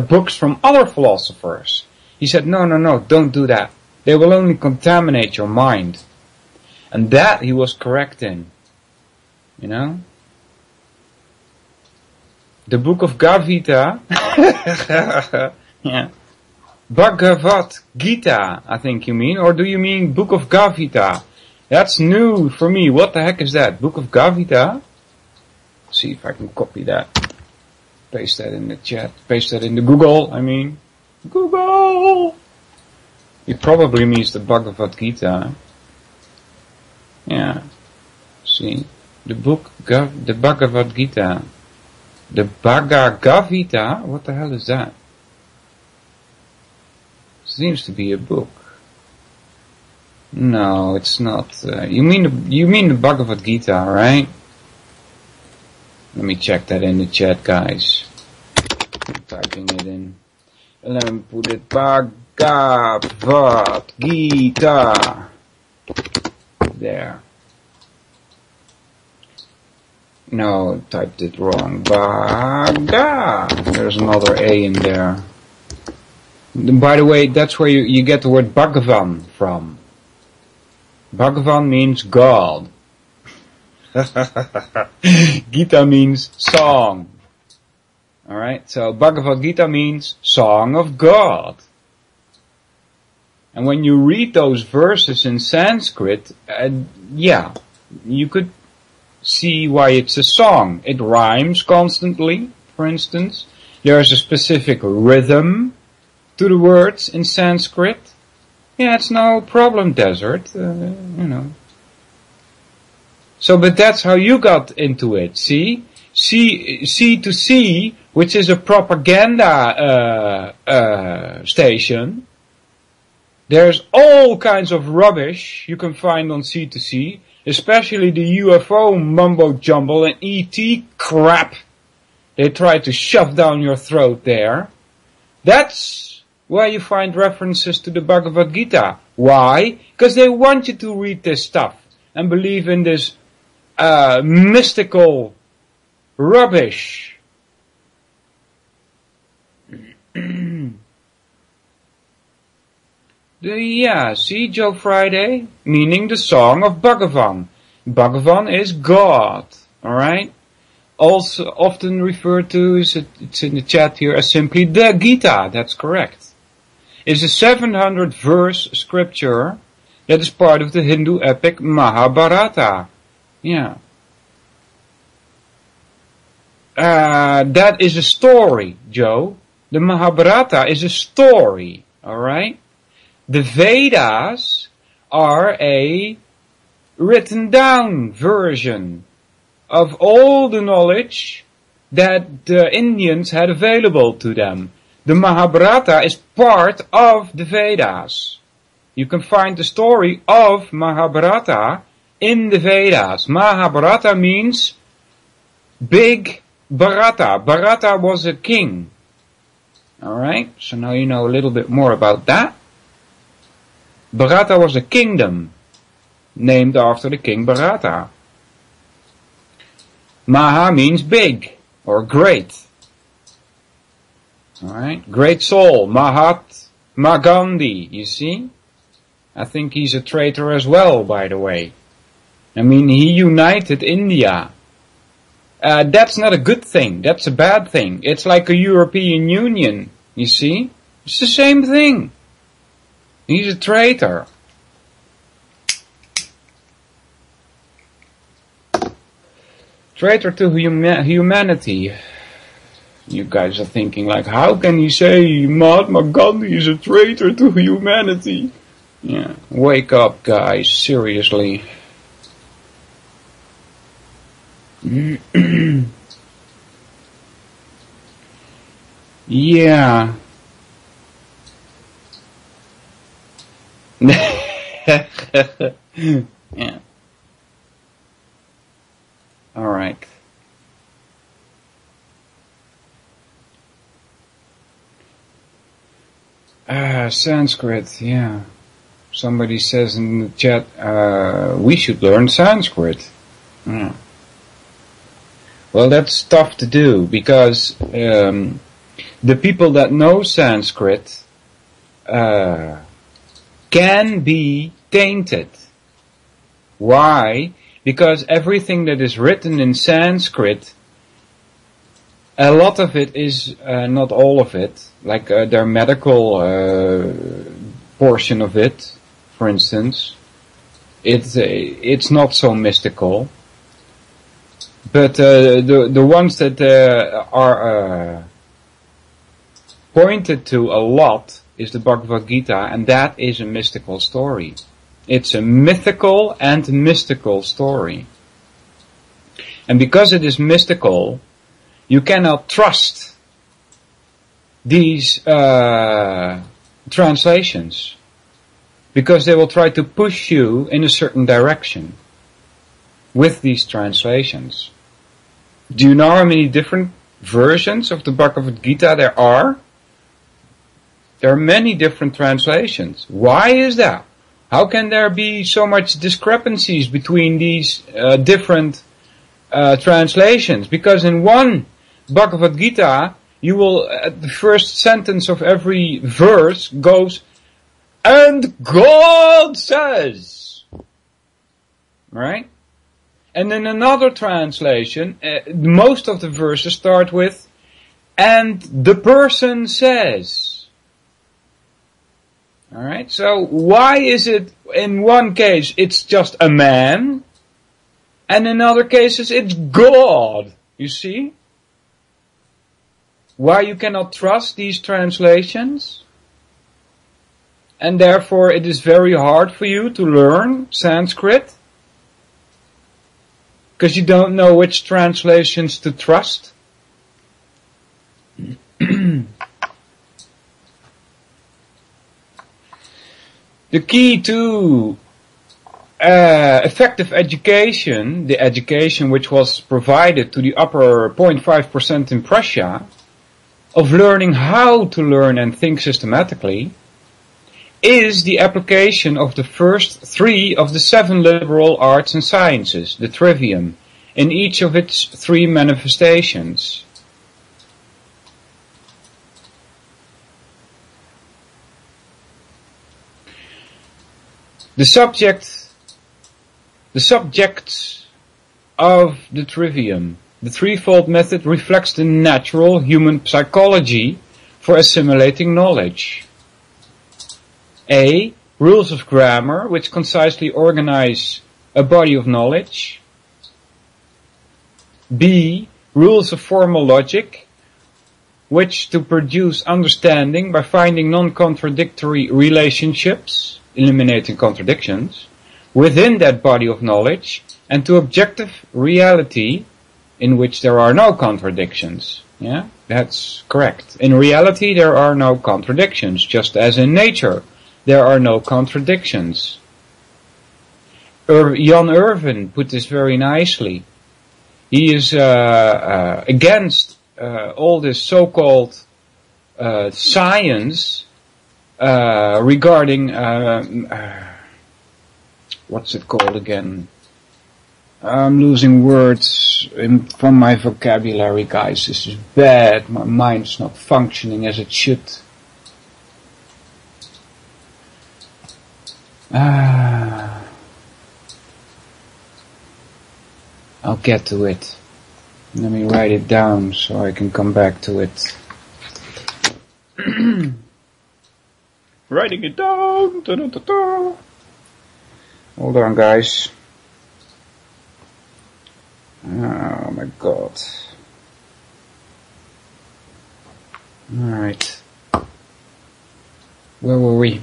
F: books from other philosophers? He said, no, don't do that. They will only contaminate your mind. And that he was correct in. You know? The book of Gavita, yeah. Bhagavad Gita, I think you mean, or do you mean book of Gavita? That's new for me. What the heck is that? Book of Gavita? Let's see if I can copy that. Paste that in the chat. Paste that in the Google, I mean. Google! It probably means the Bhagavad Gita. Yeah. See? The book, the Bhagavad Gita. The Bhagavad Gita? What the hell is that? Seems to be a book. No, it's not. You mean the Bhagavad Gita, right? Let me check that in the chat, guys. I'm typing it in. Let me put it Bhagavad Gita. There. No, typed it wrong. Bhaga. There's another A in there. By the way, that's where you get the word Bhagavan from. Bhagavan means God. Gita means song. Alright, so Bhagavad Gita means song of God. And when you read those verses in Sanskrit, yeah, you could see why it's a song. It rhymes constantly, for instance. There's a specific rhythm to the words in Sanskrit. Yeah, it's no problem, Desert, you know. So, but that's how you got into it, see? C2C, which is a propaganda station. There's all kinds of rubbish you can find on C2C, especially the UFO mumbo-jumbo and ET crap they try to shove down your throat there. That's where you find references to the Bhagavad Gita. Why? Because they want you to read this stuff and believe in this mystical rubbish. Yeah, see, Joe Friday? Meaning the song of Bhagavan. Bhagavan is God, alright? also often referred to, it's in the chat here, as simply the Gita. That's correct. It's a 700 verse scripture that is part of the Hindu epic Mahabharata. Yeah. That is a story, Joe. The Mahabharata is a story, alright? The Vedas are a written down version of all the knowledge that the Indians had available to them. The Mahabharata is part of the Vedas. You can find the story of Mahabharata in the Vedas. Mahabharata means big Bharata. Bharata was a king. Alright, so now you know a little bit more about that. Bharata was a kingdom named after the king Bharata. Maha means big or great. Alright, great soul, Mahatma Gandhi, you see? I think he's a traitor as well, by the way. I mean, he united India. That's not a good thing, that's a bad thing. It's like a European Union, you see? It's the same thing. He's a traitor. Traitor to humanity. You guys are thinking like, how can you say Mahatma Gandhi is a traitor to humanity? Yeah, wake up guys, seriously. Yeah. Yeah. Alright. Sanskrit, yeah. Somebody says in the chat, we should learn Sanskrit. Yeah. Well, that's tough to do, because the people that know Sanskrit can be tainted. Why? Because everything that is written in Sanskrit, a lot of it is, not all of it, like their medical portion of it, for instance, it's not so mystical. But the ones that are pointed to a lot is the Bhagavad Gita, and that is a mystical story. It's a mythical and mystical story. And because it is mystical, you cannot trust these translations, because they will try to push you in a certain direction with these translations. Do you know how many different versions of the Bhagavad Gita there are? There are many different translations. Why is that? How can there be so much discrepancies between these different translations? Because in one Bhagavad Gita, you will, at the first sentence of every verse goes, and God says. Right? And in another translation, most of the verses start with, and the person says. Alright, so why is it in one case it's just a man, and in other cases it's God? You see? Why you cannot trust these translations? And therefore it is very hard for you to learn Sanskrit? Because you don't know which translations to trust? The key to effective education, the education which was provided to the upper 0.5% in Prussia, of learning how to learn and think systematically, is the application of the first 3 of the 7 liberal arts and sciences, the trivium, in each of its 3 manifestations. The subjects of the trivium The threefold method reflects the natural human psychology for assimilating knowledge. A. Rules of grammar, which concisely organize a body of knowledge. B. Rules of formal logic, which to produce understanding by finding non-contradictory relationships, eliminating contradictions, within that body of knowledge, and to objective reality, in which there are no contradictions. Yeah, that's correct. In reality there are no contradictions, just as in nature there are no contradictions. Jan Irvin put this very nicely. He is against all this so-called science regarding what's it called again? I'm losing words from my vocabulary, guys. This is bad. My mind's not functioning as it should. I'll get to it. Let me write it down so I can come back to it. Writing it down. Da-da-da-da. Hold on, guys. Oh my god. Alright. Where were we?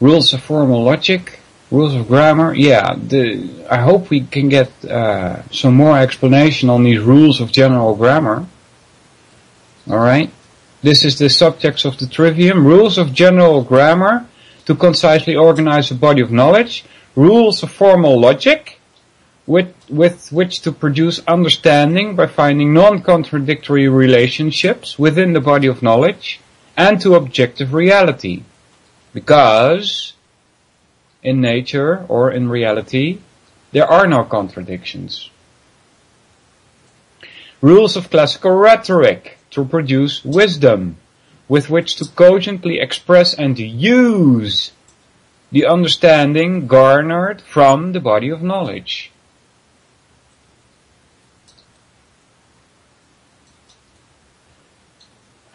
F: Rules of formal logic, rules of grammar. Yeah, I hope we can get some more explanation on these rules of general grammar. Alright. This is the subjects of the trivium. Rules of general grammar to concisely organize a body of knowledge. Rules of formal logic, with which to produce understanding by finding non-contradictory relationships within the body of knowledge, and to objective reality. Because in nature or in reality there are no contradictions. Rules of classical rhetoric to produce wisdom, with which to cogently express and use the understanding garnered from the body of knowledge.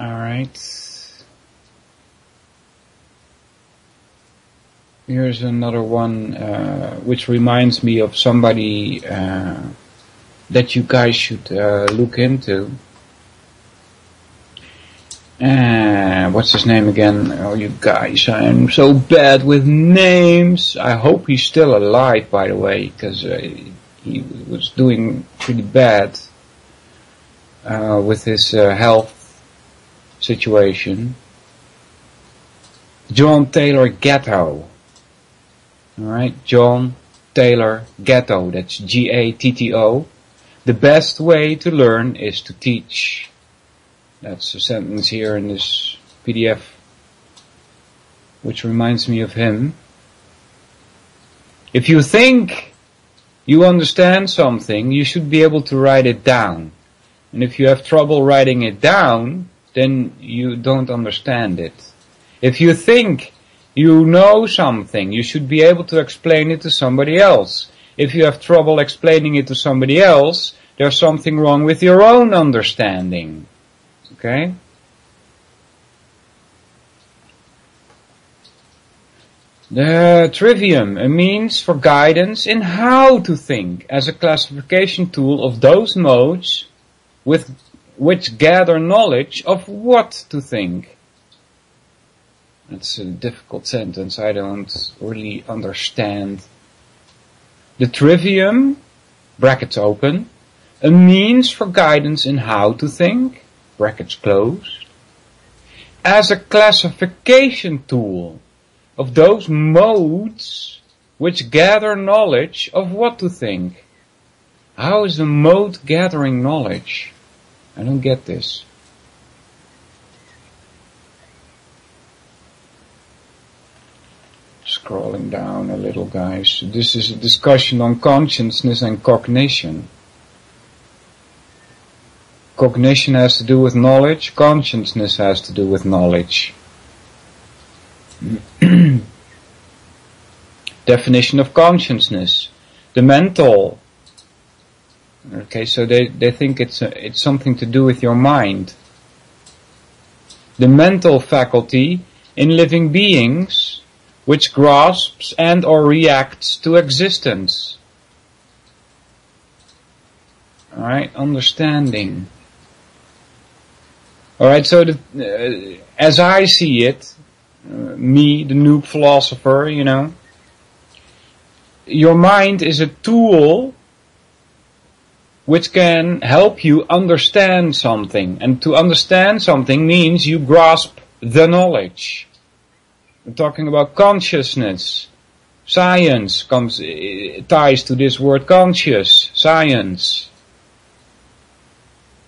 F: Alright. Here's another one which reminds me of somebody that you guys should look into. What's his name again? Oh, you guys, I'm so bad with names. I hope he's still alive, by the way, because he was doing pretty bad with his health situation. John Taylor Gatto. Alright, John Taylor Gatto. That's G-A-T-T-O. The best way to learn is to teach. That's a sentence here in this PDF, which reminds me of him. If you think you understand something, you should be able to write it down. And if you have trouble writing it down, then you don't understand it. If you think you know something, you should be able to explain it to somebody else. If you have trouble explaining it to somebody else, there's something wrong with your own understanding. Okay? The trivium, a means for guidance in how to think, as a classification tool of those modes with which gather knowledge of what to think. That's a difficult sentence, I don't really understand. The trivium, brackets open, a means for guidance in how to think, brackets closed, as a classification tool of those modes which gather knowledge of what to think. How is a mode gathering knowledge? I don't get this. Scrolling down a little, guys. This is a discussion on consciousness and cognition. Cognition has to do with knowledge. Consciousness has to do with knowledge. Definition of consciousness. The mental Okay, so they think it's something to do with your mind. The mental faculty in living beings which grasps and or reacts to existence. Alright, understanding. Alright, so as I see it, me, the noob philosopher, you know, your mind is a tool which can help you understand something. And to understand something means you grasp the knowledge. We're talking about consciousness. Science ties to this word conscious. Science.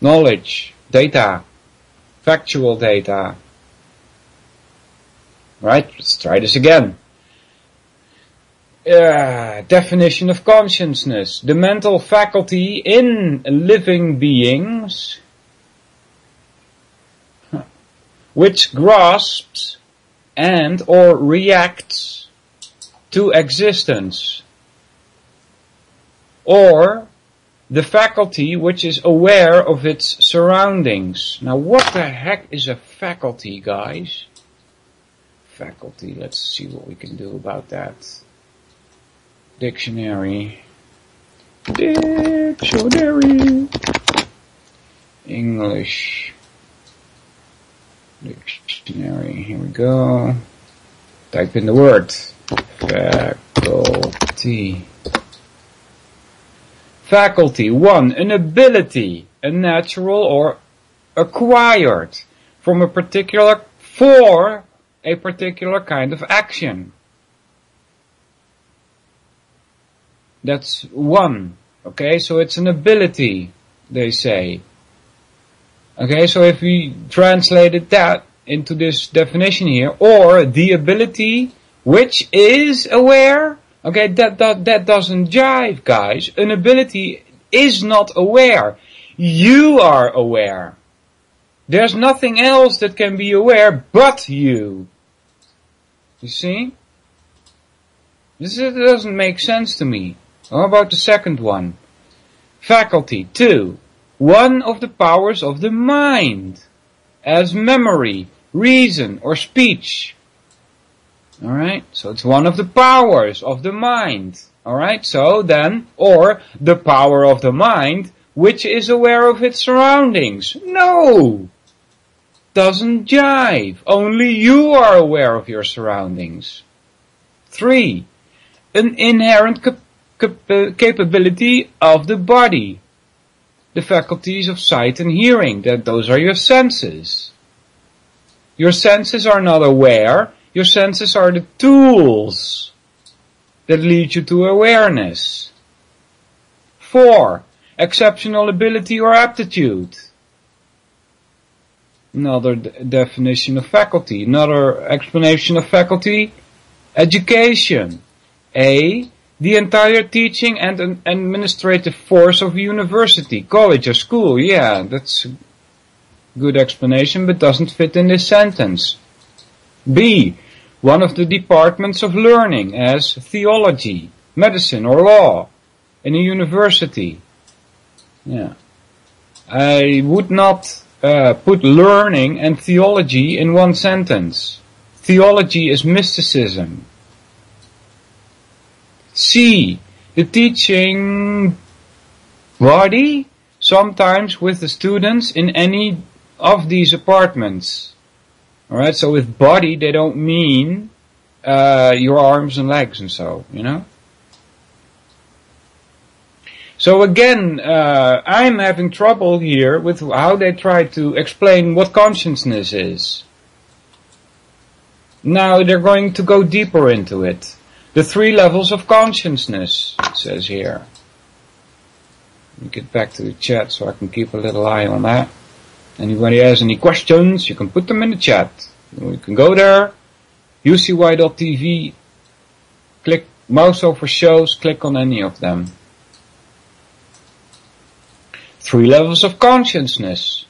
F: Knowledge. Data. Factual data. Right? Let's try this again. Definition of consciousness. The mental faculty in living beings which grasps and or reacts to existence, or the faculty which is aware of its surroundings. Now what the heck is a faculty, guys? Faculty, let's see what we can do about that. Dictionary. English. Dictionary, here we go. Type in the word. Faculty. Faculty, 1. An ability, a natural or acquired, for a particular kind of action. That's 1. Okay, so it's an ability, they say. Okay, so if we translated that into this definition here, or the ability which is aware, okay, that doesn't jive, guys. An ability is not aware. You are aware. There's nothing else that can be aware but you. You see? This doesn't make sense to me. How about the second one? Faculty, 2. One of the powers of the mind, as memory, reason, or speech. Alright, so it's one of the powers of the mind. Alright, so then, or the power of the mind, which is aware of its surroundings. No! Doesn't jive. Only you are aware of your surroundings. 3. An inherent capability of the body. The faculties of sight and hearing, those are your senses. Your senses are not aware, your senses are the tools that lead you to awareness. 4. Exceptional ability or aptitude. Another definition of faculty, another explanation of faculty, education. A. The entire teaching and administrative force of a university, college or school. Yeah, that's a good explanation, but doesn't fit in this sentence. B. One of the departments of learning, as theology, medicine or law in a university. Yeah. I would not put learning and theology in one sentence. Theology is mysticism. C. The teaching body, sometimes with the students in any of these apartments. Alright, so with body they don't mean your arms and legs and so, you know. So again, I'm having trouble here with how they try to explain what consciousness is. Now they're going to go deeper into it. The 3 levels of consciousness, it says here. Let me get back to the chat so I can keep a little eye on that. Anybody has any questions, you can put them in the chat. You can go there, ucy.tv, click mouse over shows, click on any of them. 3 levels of consciousness.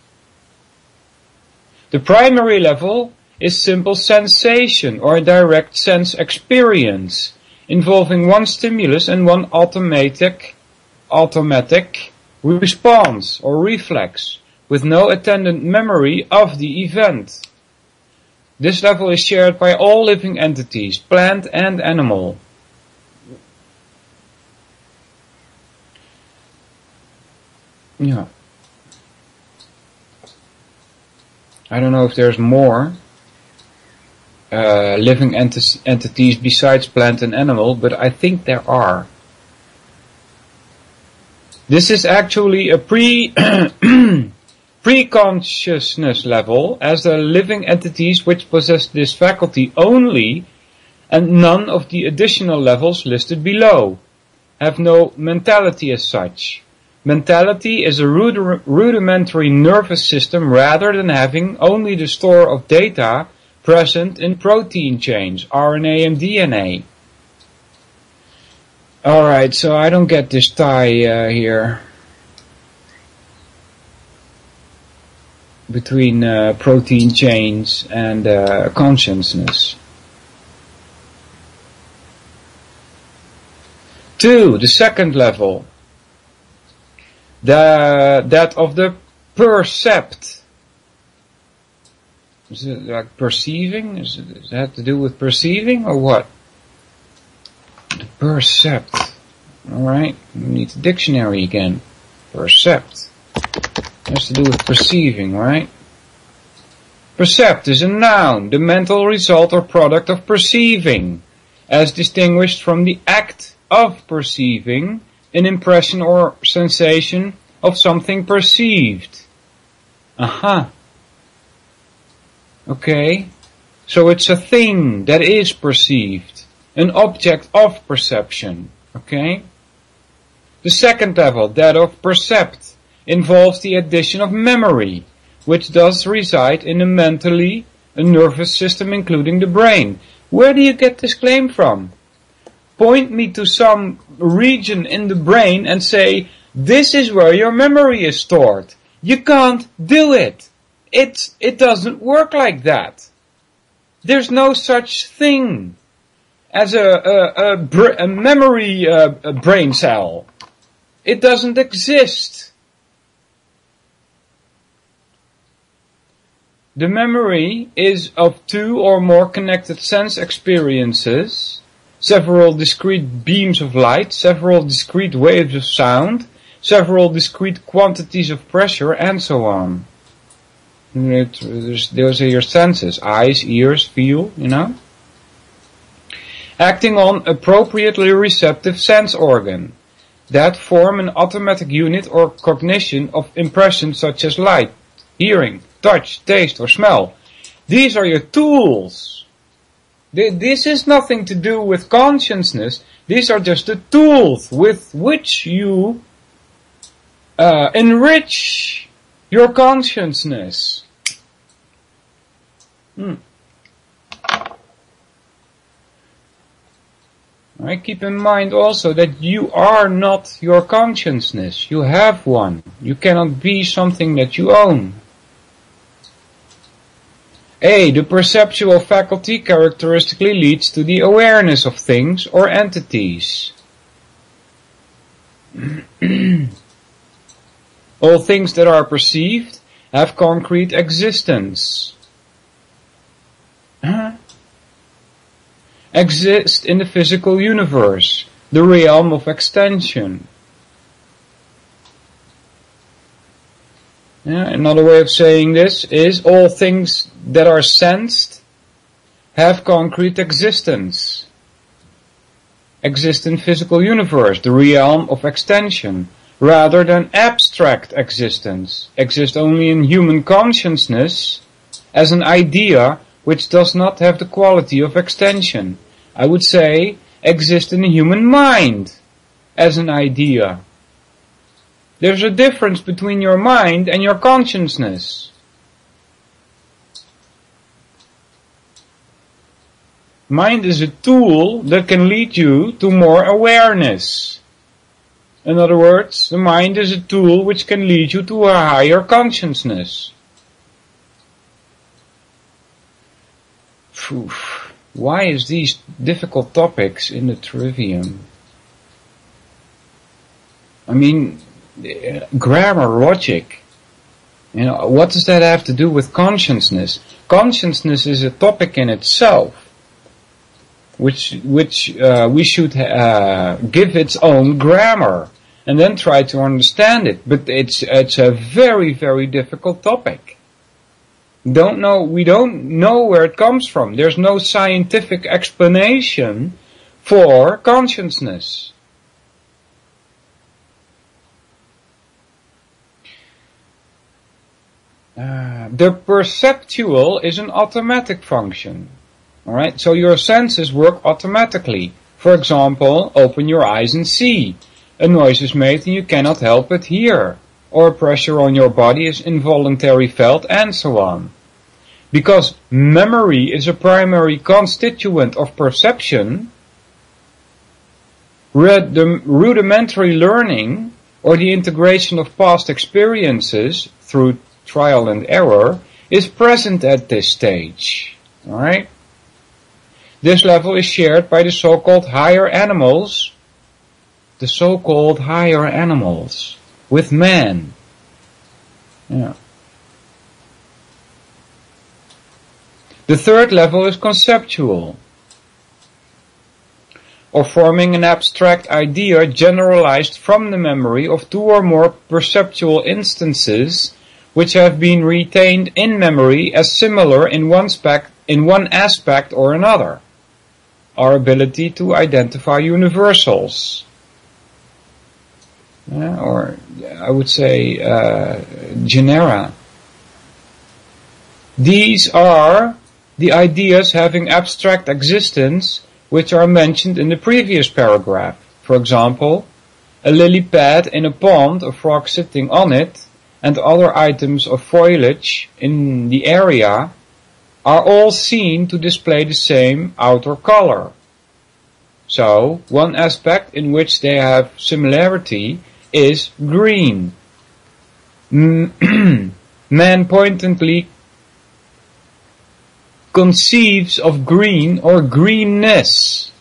F: The primary level is simple sensation or direct sense experience, involving one stimulus and one automatic response or reflex, with no attendant memory of the event. This level is shared by all living entities, plant and animal. Yeah. I don't know if there's more living entities besides plant and animal, but I think there are. This is actually a pre-consciousness level, as the living entities which possess this faculty only, and none of the additional levels listed below, have no mentality as such. Mentality is a rudimentary nervous system rather than having only the store of data present in protein chains, RNA and DNA. Alright, so I don't get this tie here between protein chains and consciousness. 2, the second level. That of the percept. Is it like perceiving? Does it have to do with perceiving or what? The percept. Alright, we need the dictionary again. Percept. Has to do with perceiving, right? Percept is a noun, the mental result or product of perceiving, as distinguished from the act of perceiving, an impression or sensation of something perceived. Aha. Okay. So it's a thing that is perceived. An object of perception. Okay. The second level, that of percept, involves the addition of memory, which does reside in a mentally, a nervous system including the brain. Where do you get this claim from? Point me to some region in the brain and say, this is where your memory is stored. You can't do it. It doesn't work like that. There's no such thing as a memory brain cell. It doesn't exist. The memory is of 2 or more connected sense experiences, several discrete beams of light, several discrete waves of sound, several discrete quantities of pressure, and so on. Those are your senses, eyes, ears, feel, you know. Acting on appropriately receptive sense organ, that form an automatic unit or cognition of impressions such as light, hearing, touch, taste, or smell. These are your tools. This is nothing to do with consciousness. These are just the tools with which you enrich your consciousness. Right, keep in mind also that you are not your consciousness. You have one. You cannot be something that you own. A. The perceptual faculty characteristically leads to the awareness of things or entities. All things that are perceived have concrete existence. Exist in the physical universe, the realm of extension. Another way of saying this is all things that are sensed have concrete existence. Exist in physical universe, the realm of extension, rather than abstract existence. Exist only in human consciousness as an idea which does not have the quality of extension. I would say exist in the human mind as an idea. There's a difference between your mind and your consciousness. Mind is a tool that can lead you to more awareness. In other words, the mind is a tool which can lead you to a higher consciousness. Phew. Why is these difficult topics in the trivium? I mean, grammar, logic. What does that have to do with consciousness? Consciousness is a topic in itself, which we should give its own grammar and then try to understand it. But it's a very, very difficult topic. We don't know where it comes from. There's no scientific explanation for consciousness. The perceptual is an automatic function. Alright, so your senses work automatically. For example, open your eyes and see. A noise is made and you cannot help but hear. Or pressure on your body is involuntary felt, and so on. Because memory is a primary constituent of perception, the rudimentary learning, or the integration of past experiences through trial and error, is present at this stage. Alright? This level is shared by the so-called higher animals. The so-called higher animals. With man. Yeah. The third level is conceptual. Or forming an abstract idea generalized from the memory of two or more perceptual instances which have been retained in memory as similar in one aspect or another. Our ability to identify universals. Or I would say genera. These are the ideas having abstract existence which are mentioned in the previous paragraph. For example, a lily pad in a pond, a frog sitting on it, and other items of foliage in the area are all seen to display the same outer color. So, one aspect in which they have similarity is green. Man pointedly conceives of green or greenness.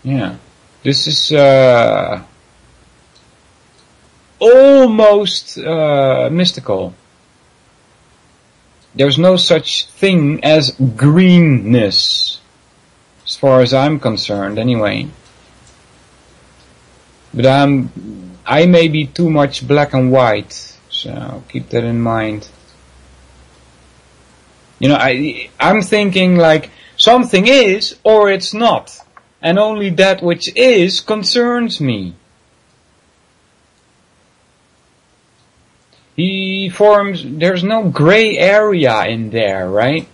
F: Yeah, this is almost mystical. There's no such thing as greenness, as far as I'm concerned, anyway. But I may be too much black and white, so keep that in mind. I'm thinking like something is or it's not, and only that which is concerns me. There's no gray area in there, right?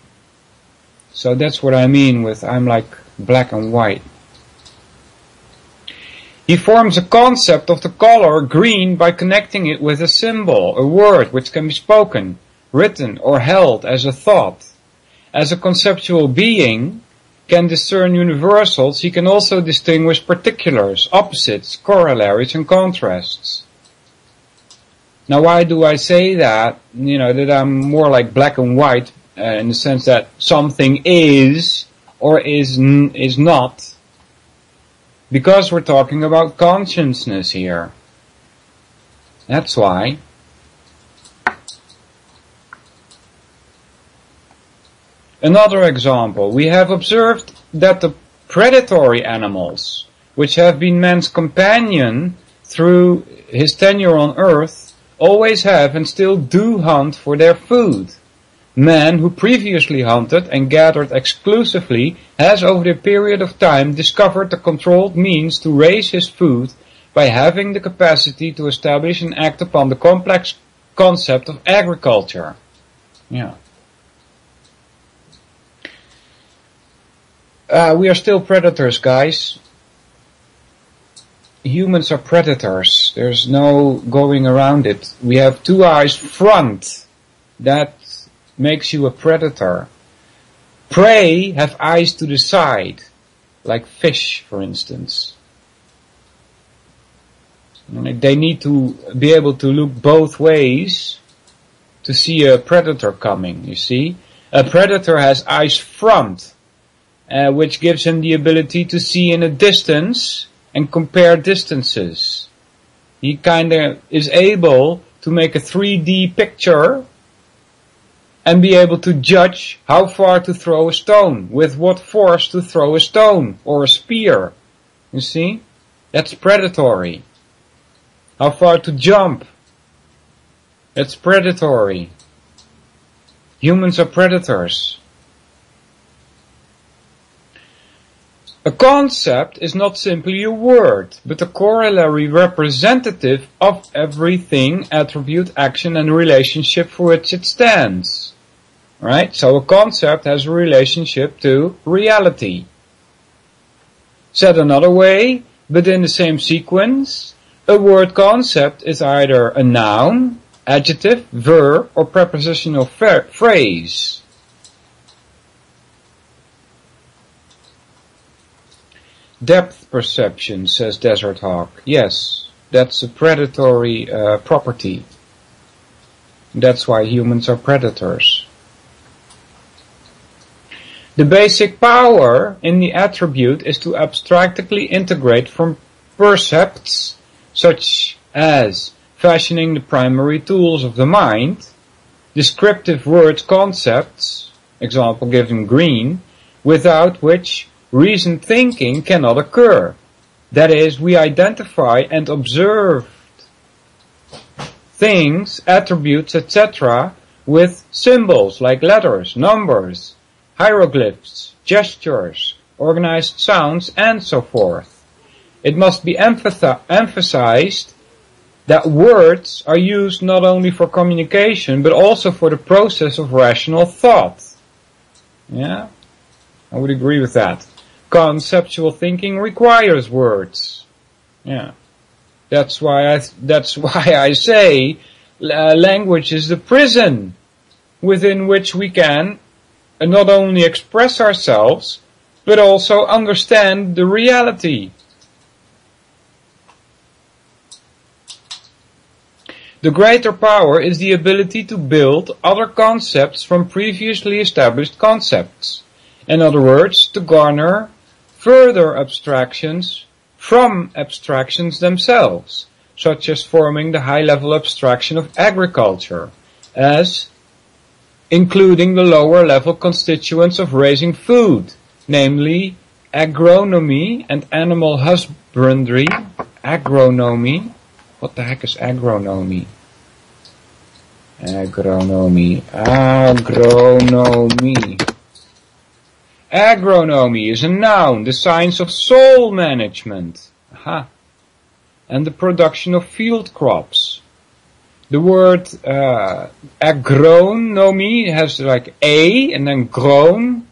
F: So that's what I mean with I'm like black and white. He forms a concept of the color green by connecting it with a symbol, a word which can be spoken, written, or held as a thought. As a conceptual being can discern universals, he can also distinguish particulars, opposites, corollaries, and contrasts. Now, why do I say that? That I'm more like black and white, in the sense that something is or is not. Because we're talking about consciousness here. That's why. Another example. We have observed that the predatory animals, which have been man's companion through his tenure on Earth, always have and still do hunt for their food. Man, who previously hunted and gathered exclusively, has over the period of time discovered the controlled means to raise his food by having the capacity to establish and act upon the complex concept of agriculture. Yeah. We are still predators, guys. Humans are predators. There's no going around it. We have two eyes front. That makes you a predator. Prey have eyes to the side, like fish, for instance. And they need to be able to look both ways to see a predator coming, you see. A predator has eyes front, which gives him the ability to see in a distance and compare distances. He kind of is able to make a 3D picture and be able to judge how far to throw a stone, with what force to throw a stone or a spear. You see? That's predatory. How far to jump. That's predatory. Humans are predators. A concept is not simply a word, but a corollary representative of everything, attribute, action, and relationship for which it stands. Right? So a concept has a relationship to reality. Said another way, but in the same sequence, a word concept is either a noun, adjective, verb, or prepositional phrase. Depth perception, says Desert Hawk. Yes, that's a predatory property. That's why humans are predators. The basic power in the attribute is to abstractly integrate from percepts, such as fashioning the primary tools of the mind, descriptive words concepts, example given green, without which reasoned thinking cannot occur. That is, we identify and observe things, attributes, etc. with symbols like letters, numbers, hieroglyphs, gestures, organized sounds, and so forth. It must be emphasized that words are used not only for communication, but also for the process of rational thought. Yeah, I would agree with that. Conceptual thinking requires words. Yeah, that's why I say language is the prison within which we can not only express ourselves, but also understand the reality. The greater power is the ability to build other concepts from previously established concepts. In other words, to garner further abstractions from abstractions themselves, such as forming the high-level abstraction of agriculture, as including the lower-level constituents of raising food, namely agronomy and animal husbandry. Agronomy. What the heck is agronomy? Agronomy. Agronomy is a noun, the science of soil management. Aha. And the production of field crops. The word agronomy has like A and then grown.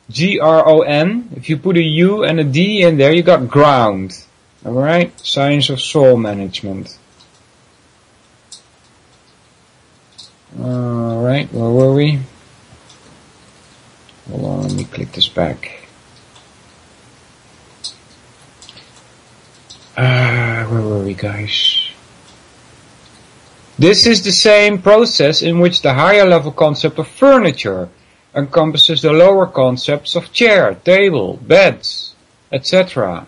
F: G-R-O-N. If you put a U and a D in there, you got ground. Alright? Science of soil management. Alright, where were we? Hold on, let me click this back. Where were we, guys? This is the same process in which the higher level concept of furniture encompasses the lower concepts of chair, table, beds, etc.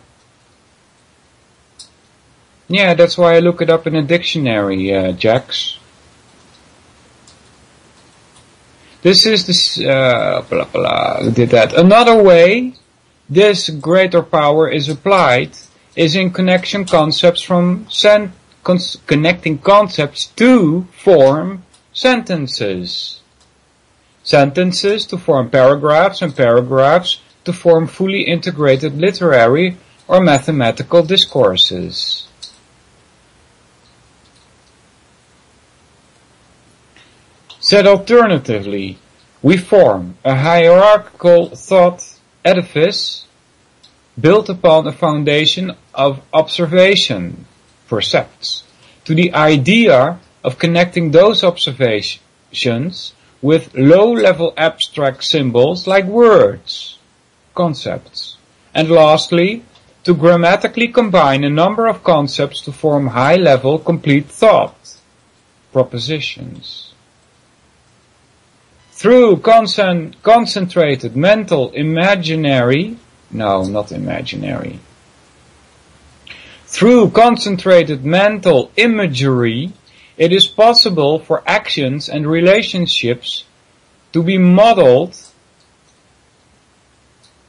F: Yeah, that's why I look it up in a dictionary, Jax. This is this, who did that? Another way this greater power is applied is in connection concepts from connecting concepts to form sentences. Sentences to form paragraphs, and paragraphs to form fully integrated literary or mathematical discourses. Said alternatively, we form a hierarchical thought edifice built upon a foundation of observation, percepts, to the idea of connecting those observations with low-level abstract symbols like words, concepts, and lastly, to grammatically combine a number of concepts to form high-level complete thought, propositions. Through concentrated mental imaginary, no, not imaginary. Through concentrated mental imagery, it is possible for actions and relationships to be modeled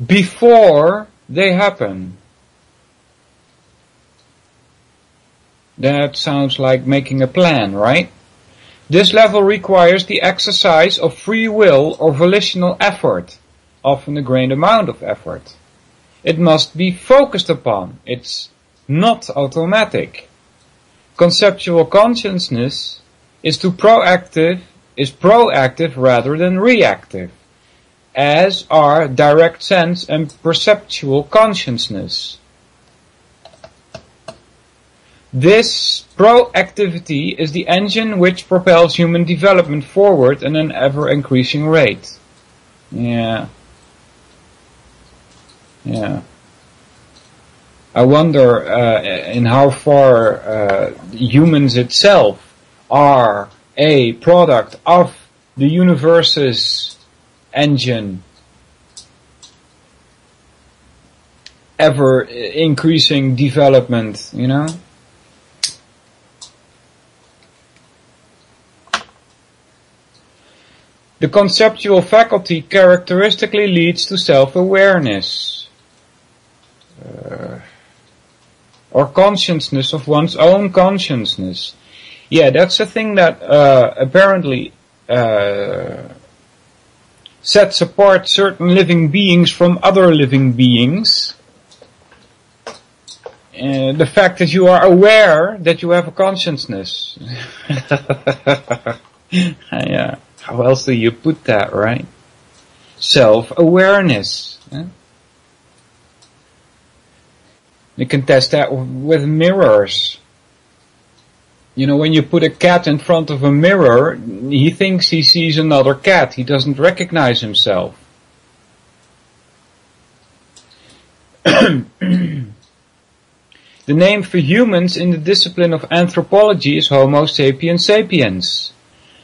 F: before they happen. That sounds like making a plan, right? This level requires the exercise of free will or volitional effort, often a great amount of effort. It must be focused upon. It's not automatic. Conceptual consciousness is proactive rather than reactive, as are direct sense and perceptual consciousness. This proactivity is the engine which propels human development forward at an ever-increasing rate. Yeah. I wonder in how far humans itself are a product of the universe's engine, ever-increasing development, you know? The conceptual faculty characteristically leads to self-awareness, or consciousness of one's own consciousness. Yeah, that's a thing that apparently sets apart certain living beings from other living beings. The fact that you are aware that you have a consciousness. Yeah. How else do you put that, right? Self-awareness. You can test that with mirrors. You know, when you put a cat in front of a mirror, he thinks he sees another cat. He doesn't recognize himself. The name for humans in the discipline of anthropology is Homo sapiens sapiens.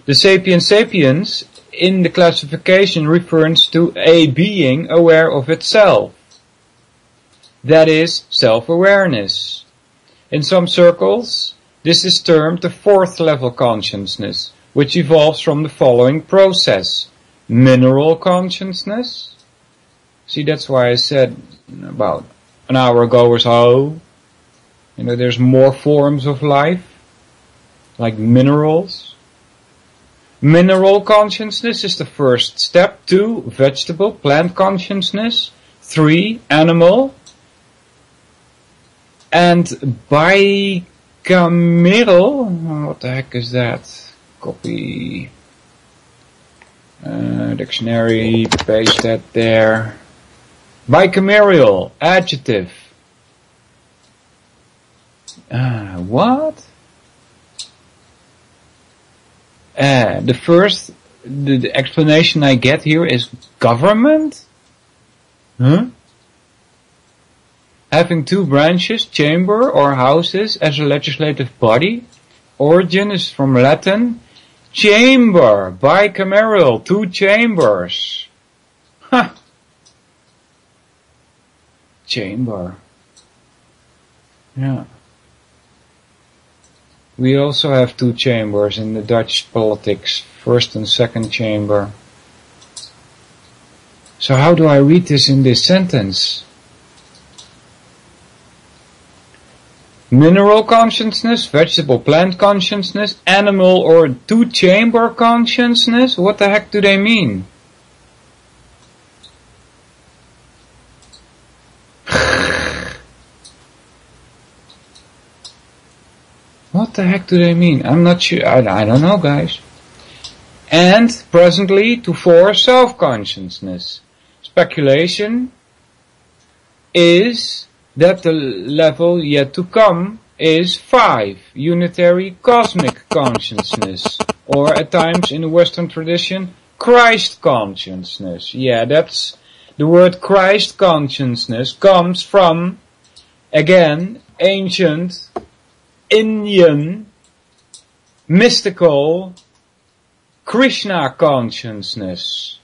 F: The sapiens sapiens in the classification refers to a being aware of itself. That is self-awareness. In some circles, this is termed the fourth level consciousness, which evolves from the following process. Mineral consciousness. See, that's why I said about an hour ago or so, you know, there's more forms of life, like minerals. Mineral consciousness is the first step. 2, vegetable, plant consciousness. 3, animal. And bicameral, what the heck is that? Copy. Dictionary, paste that there. Bicameral, adjective. What? The explanation I get here is government? Huh? Having 2 branches, chamber or houses, as a legislative body. Origin is from Latin. Chamber, bicameral, 2 chambers. Huh. Chamber. Yeah. We also have 2 chambers in the Dutch politics, first and second chamber. So how do I read this in this sentence? Mineral consciousness, vegetable plant consciousness, animal or 2-chamber consciousness? What the heck do they mean? What the heck do they mean? I'm not sure. I don't know, guys. And presently to 4, self-consciousness. Speculation is that the level yet to come is 5, unitary cosmic consciousness. Or at times in the Western tradition, Christ consciousness. Yeah, that's the word Christ consciousness comes from, again, ancient Indian, mystical, Krishna consciousness.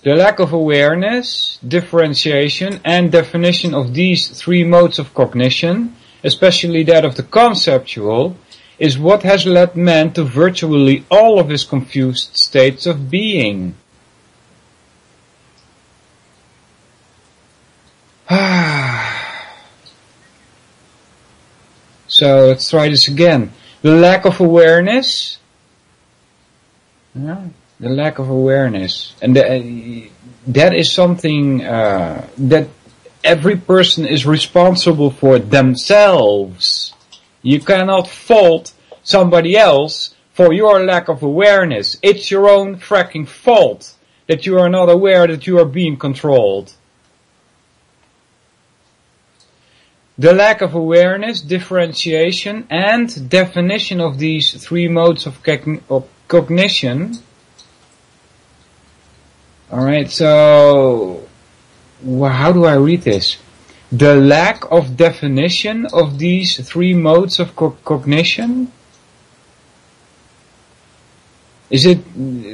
F: The lack of awareness, differentiation, and definition of these three modes of cognition, especially that of the conceptual, is what has led man to virtually all of his confused states of being. So let's try this again. The lack of awareness. Yeah, the lack of awareness. And that is something that every person is responsible for themselves. You cannot fault somebody else for your lack of awareness. It's your own fracking fault that you are not aware that you are being controlled. The lack of awareness, differentiation, and definition of these three modes of cognition. Alright, so how do I read this? The lack of definition of these three modes of cognition? Is it,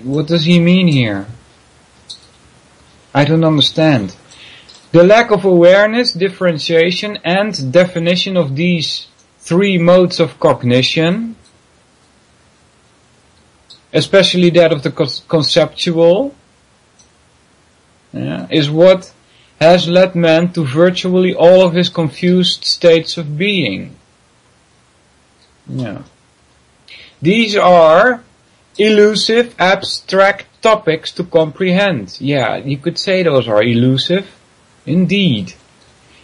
F: what does he mean here? I don't understand. The lack of awareness, differentiation, and definition of these three modes of cognition, especially that of the conceptual, is what has led man to virtually all of his confused states of being. Yeah. These are elusive, abstract topics to comprehend. Yeah, you could say those are elusive. Indeed.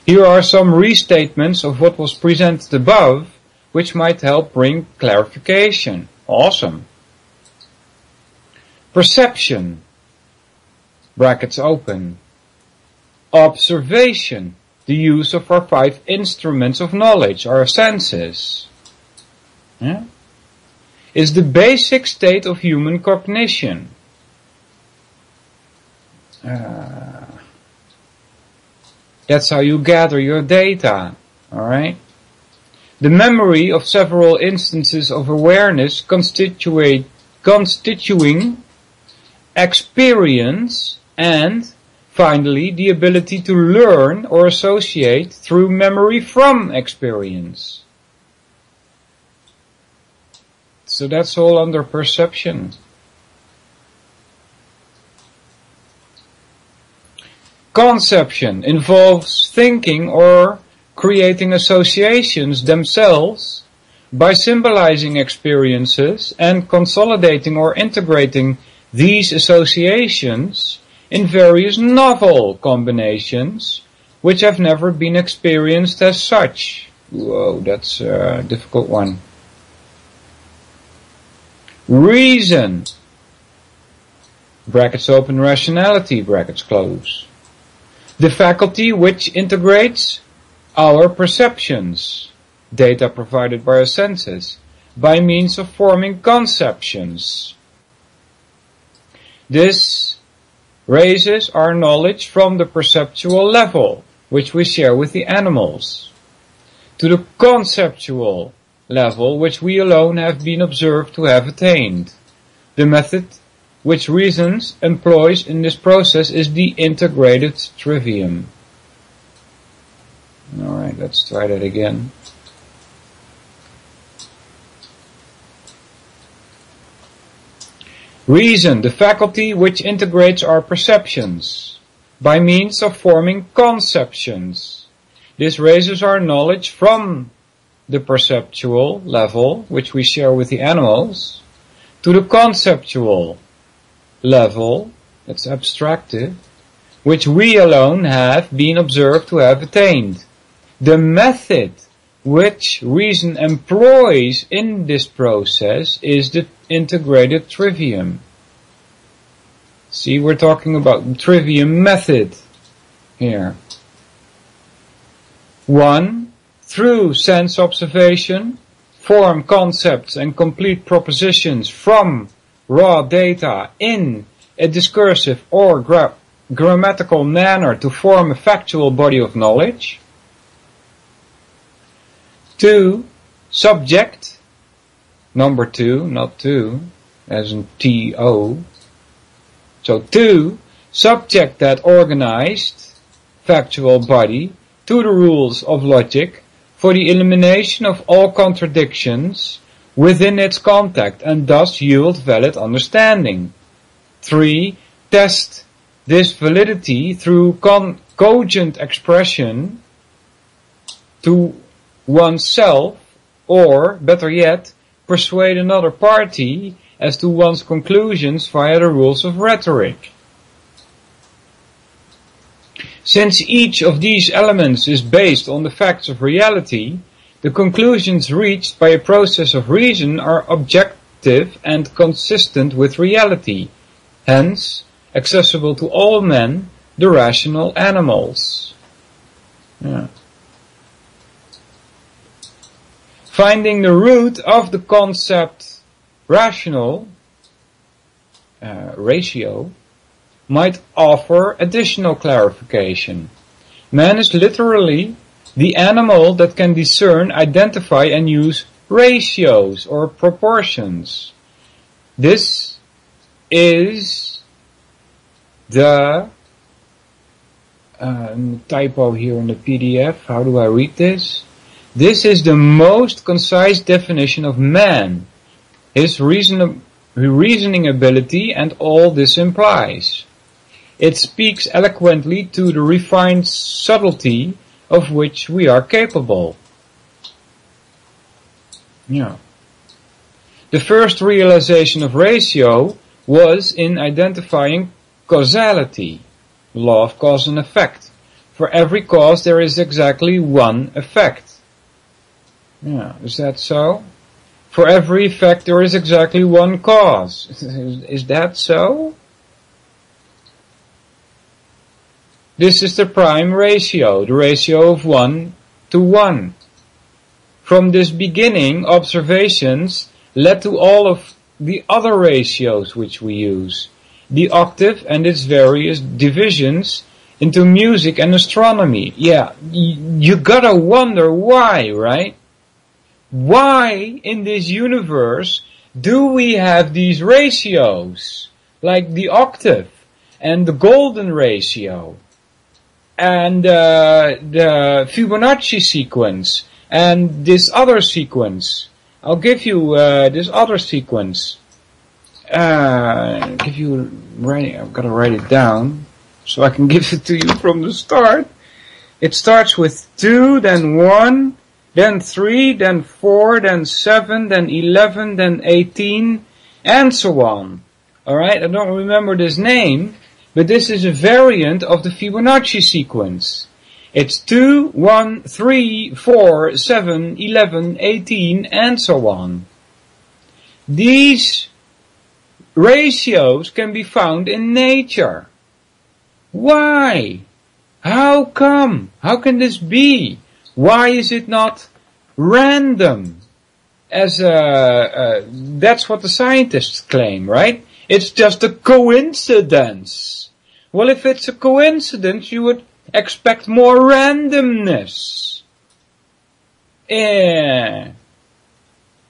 F: Here are some restatements of what was presented above, which might help bring clarification. Awesome. Perception. Brackets open. Observation. The use of our 5 instruments of knowledge, our senses. Yeah? Is the basic state of human cognition. That's how you gather your data. Alright? The memory of several instances of awareness constituting experience, and finally the ability to learn or associate through memory from experience. So that's all under perception. Conception involves thinking or creating associations themselves by symbolizing experiences and consolidating or integrating these associations in various novel combinations which have never been experienced as such. Whoa, that's a difficult one. Reason. Brackets open, rationality, brackets close. The faculty which integrates our perceptions, data provided by our senses, by means of forming conceptions. This raises our knowledge from the perceptual level, which we share with the animals, to the conceptual level, which we alone have been observed to have attained. The method which reason employs in this process is the integrated trivium. Alright, let's try that again. Reason, the faculty which integrates our perceptions by means of forming conceptions. This raises our knowledge from the perceptual level, which we share with the animals, to the conceptual level, that's abstractive, which we alone have been observed to have attained. The method which reason employs in this process is the integrated trivium. See, we're talking about the trivium method here. 1. Through sense observation, form concepts and complete propositions from raw data in a discursive or grammatical manner to form a factual body of knowledge. 2. Subject, number 2, not 2, as in T-O. So 2, subject that organized, factual body to the rules of logic for the elimination of all contradictions within its context and thus yield valid understanding. 3. Test this validity through cogent expression to oneself, or, better yet, persuade another party as to one's conclusions via the rules of rhetoric. Since each of these elements is based on the facts of reality, the conclusions reached by a process of reason are objective and consistent with reality, hence accessible to all men, the rational animals. Yeah. Finding the root of the concept rational, ratio, might offer additional clarification. Man is literally the animal that can discern, identify and use ratios or proportions. This is the typo here in the PDF. How do I read this? This is the most concise definition of man, his reasoning ability and all this implies. It speaks eloquently to the refined subtlety of which we are capable. Yeah. The first realization of ratio was in identifying causality, law of cause and effect. For every cause there is exactly one effect. Yeah, is that so? For every effect there is exactly one cause. Is that so? This is the prime ratio, the ratio of 1 to 1. From this beginning, observations led to all of the other ratios which we use, the octave and its various divisions into music and astronomy. Yeah, you gotta wonder why, right? Why in this universe do we have these ratios, like the octave and the golden ratio? And the Fibonacci sequence, and this other sequence. I'll give you this other sequence. I've got to write it down so I can give it to you from the start. It starts with 2, then 1, then 3, then 4, then 7, then 11, then 18, and so on. Alright, I don't remember this name. But this is a variant of the Fibonacci sequence. It's 2, 1, 3, 4, 7, 11, 18, and so on. These ratios can be found in nature. Why? How come? How can this be? Why is it not random? That's what the scientists claim, right? It's just a coincidence. Well, if it's a coincidence, you would expect more randomness in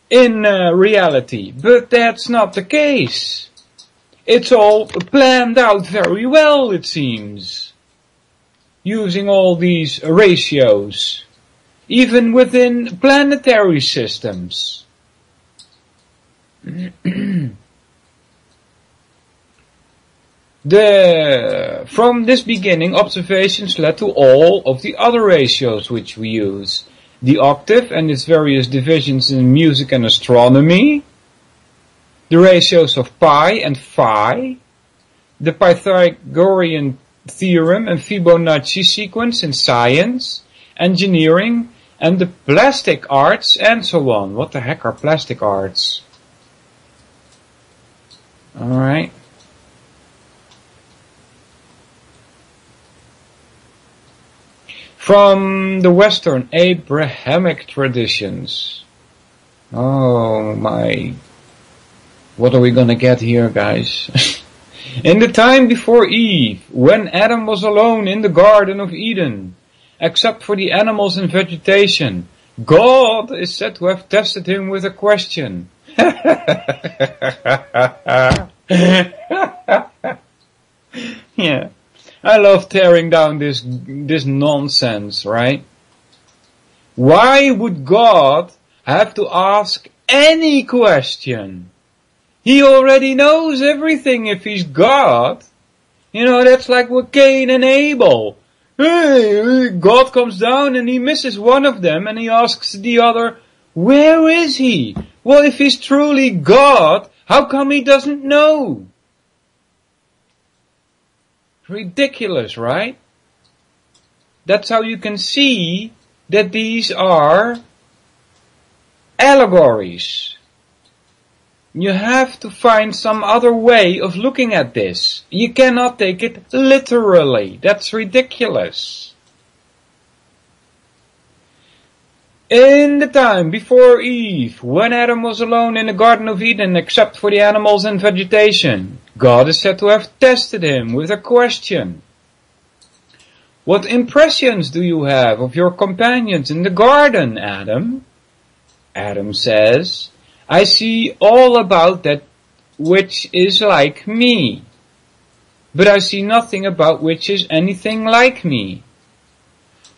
F: reality. But that's not the case. It's all planned out very well, it seems, using all these ratios, even within planetary systems. From this beginning, observations led to all of the other ratios which we use. The octave and its various divisions in music and astronomy, the ratios of pi and phi, the Pythagorean theorem and Fibonacci sequence in science, engineering, and the plastic arts, and so on. What the heck are plastic arts? Alright. From the Western Abrahamic traditions. Oh my. What are we gonna get here, guys? In the time before Eve, when Adam was alone in the Garden of Eden, except for the animals and vegetation, God is said to have tested him with a question. Yeah. I love tearing down this nonsense, right? Why would God have to ask any question? He already knows everything if he's God. You know, that's like with Cain and Abel. Hey, God comes down and he misses one of them and he asks the other, where is he? Well, if he's truly God, how come he doesn't know? Ridiculous, right? That's how you can see that these are allegories. You have to find some other way of looking at this. You cannot take it literally. That's ridiculous. In the time before Eve, when Adam was alone in the Garden of Eden except for the animals and vegetation, God is said to have tested him with a question. What impressions do you have of your companions in the garden, Adam? Adam says, I see all about that which is like me, but I see nothing about which is anything like me.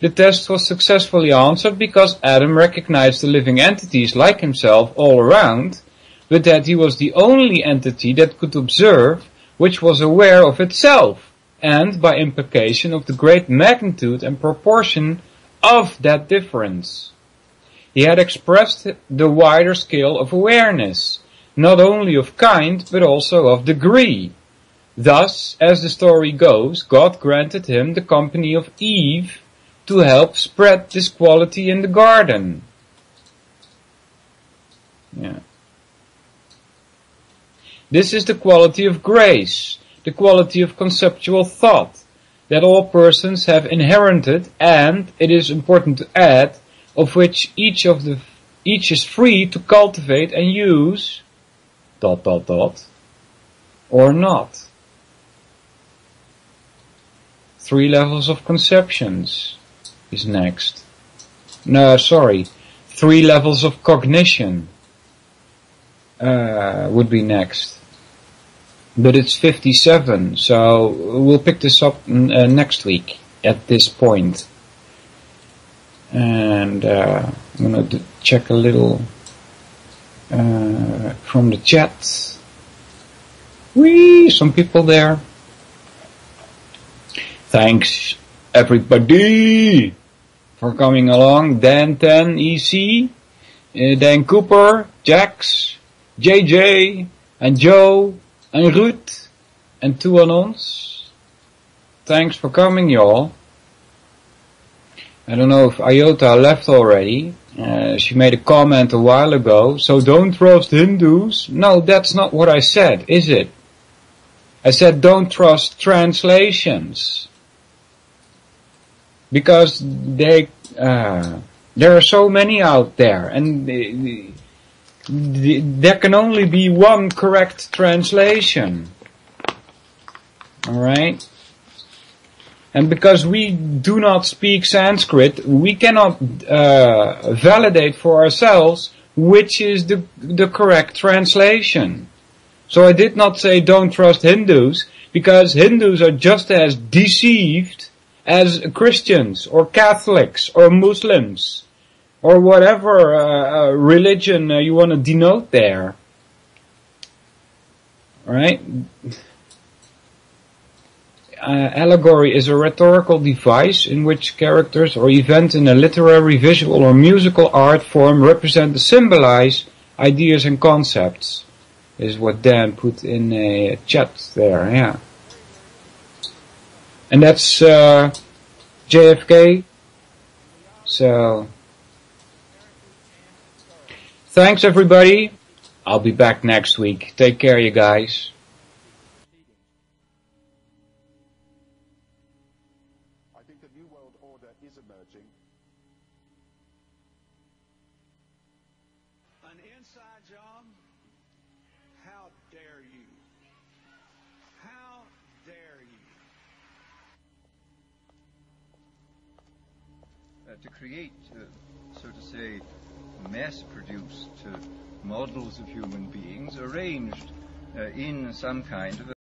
F: The test was successfully answered because Adam recognized the living entities like himself all around, but that he was the only entity that could observe which was aware of itself, and by implication of the great magnitude and proportion of that difference. He had expressed the wider scale of awareness, not only of kind, but also of degree. Thus, as the story goes, God granted him the company of Eve to help spread this quality in the garden. Yeah. This is the quality of grace, the quality of conceptual thought, that all persons have inherited, and, it is important to add, of which each is free to cultivate and use, ... or not. 3 levels of conceptions is next. No, sorry. 3 levels of cognition would be next. But it's 57, so we'll pick this up next week at this point. And I'm going to check a little from the chat. Whee! Some people there. Thanks, everybody, for coming along. Dan 10 EC, Dan Cooper, Jax, JJ, and Joe, and Ruud, and Two Anons. Thanks for coming, y'all. I don't know if Iota left already. She made a comment a while ago. So don't trust Hindus. No, that's not what I said, is it? I said don't trust translations. Because there are so many out there, and there can only be one correct translation. Alright? And because we do not speak Sanskrit, we cannot validate for ourselves which is the correct translation. So I did not say don't trust Hindus, because Hindus are just as deceived as Christians or Catholics or Muslims or whatever religion you want to denote there. Right? Allegory is a rhetorical device in which characters or events in a literary, visual or musical art form represent and symbolize ideas and concepts. Is what Dan put in a chat there, yeah. And that's JFK. So, thanks everybody. I'll be back next week. Take care, you guys.
B: I think a new world order is emerging.
C: An inside job? How dare you? How dare you?
D: To create, so to say, mass-produced models of human beings arranged in some kind of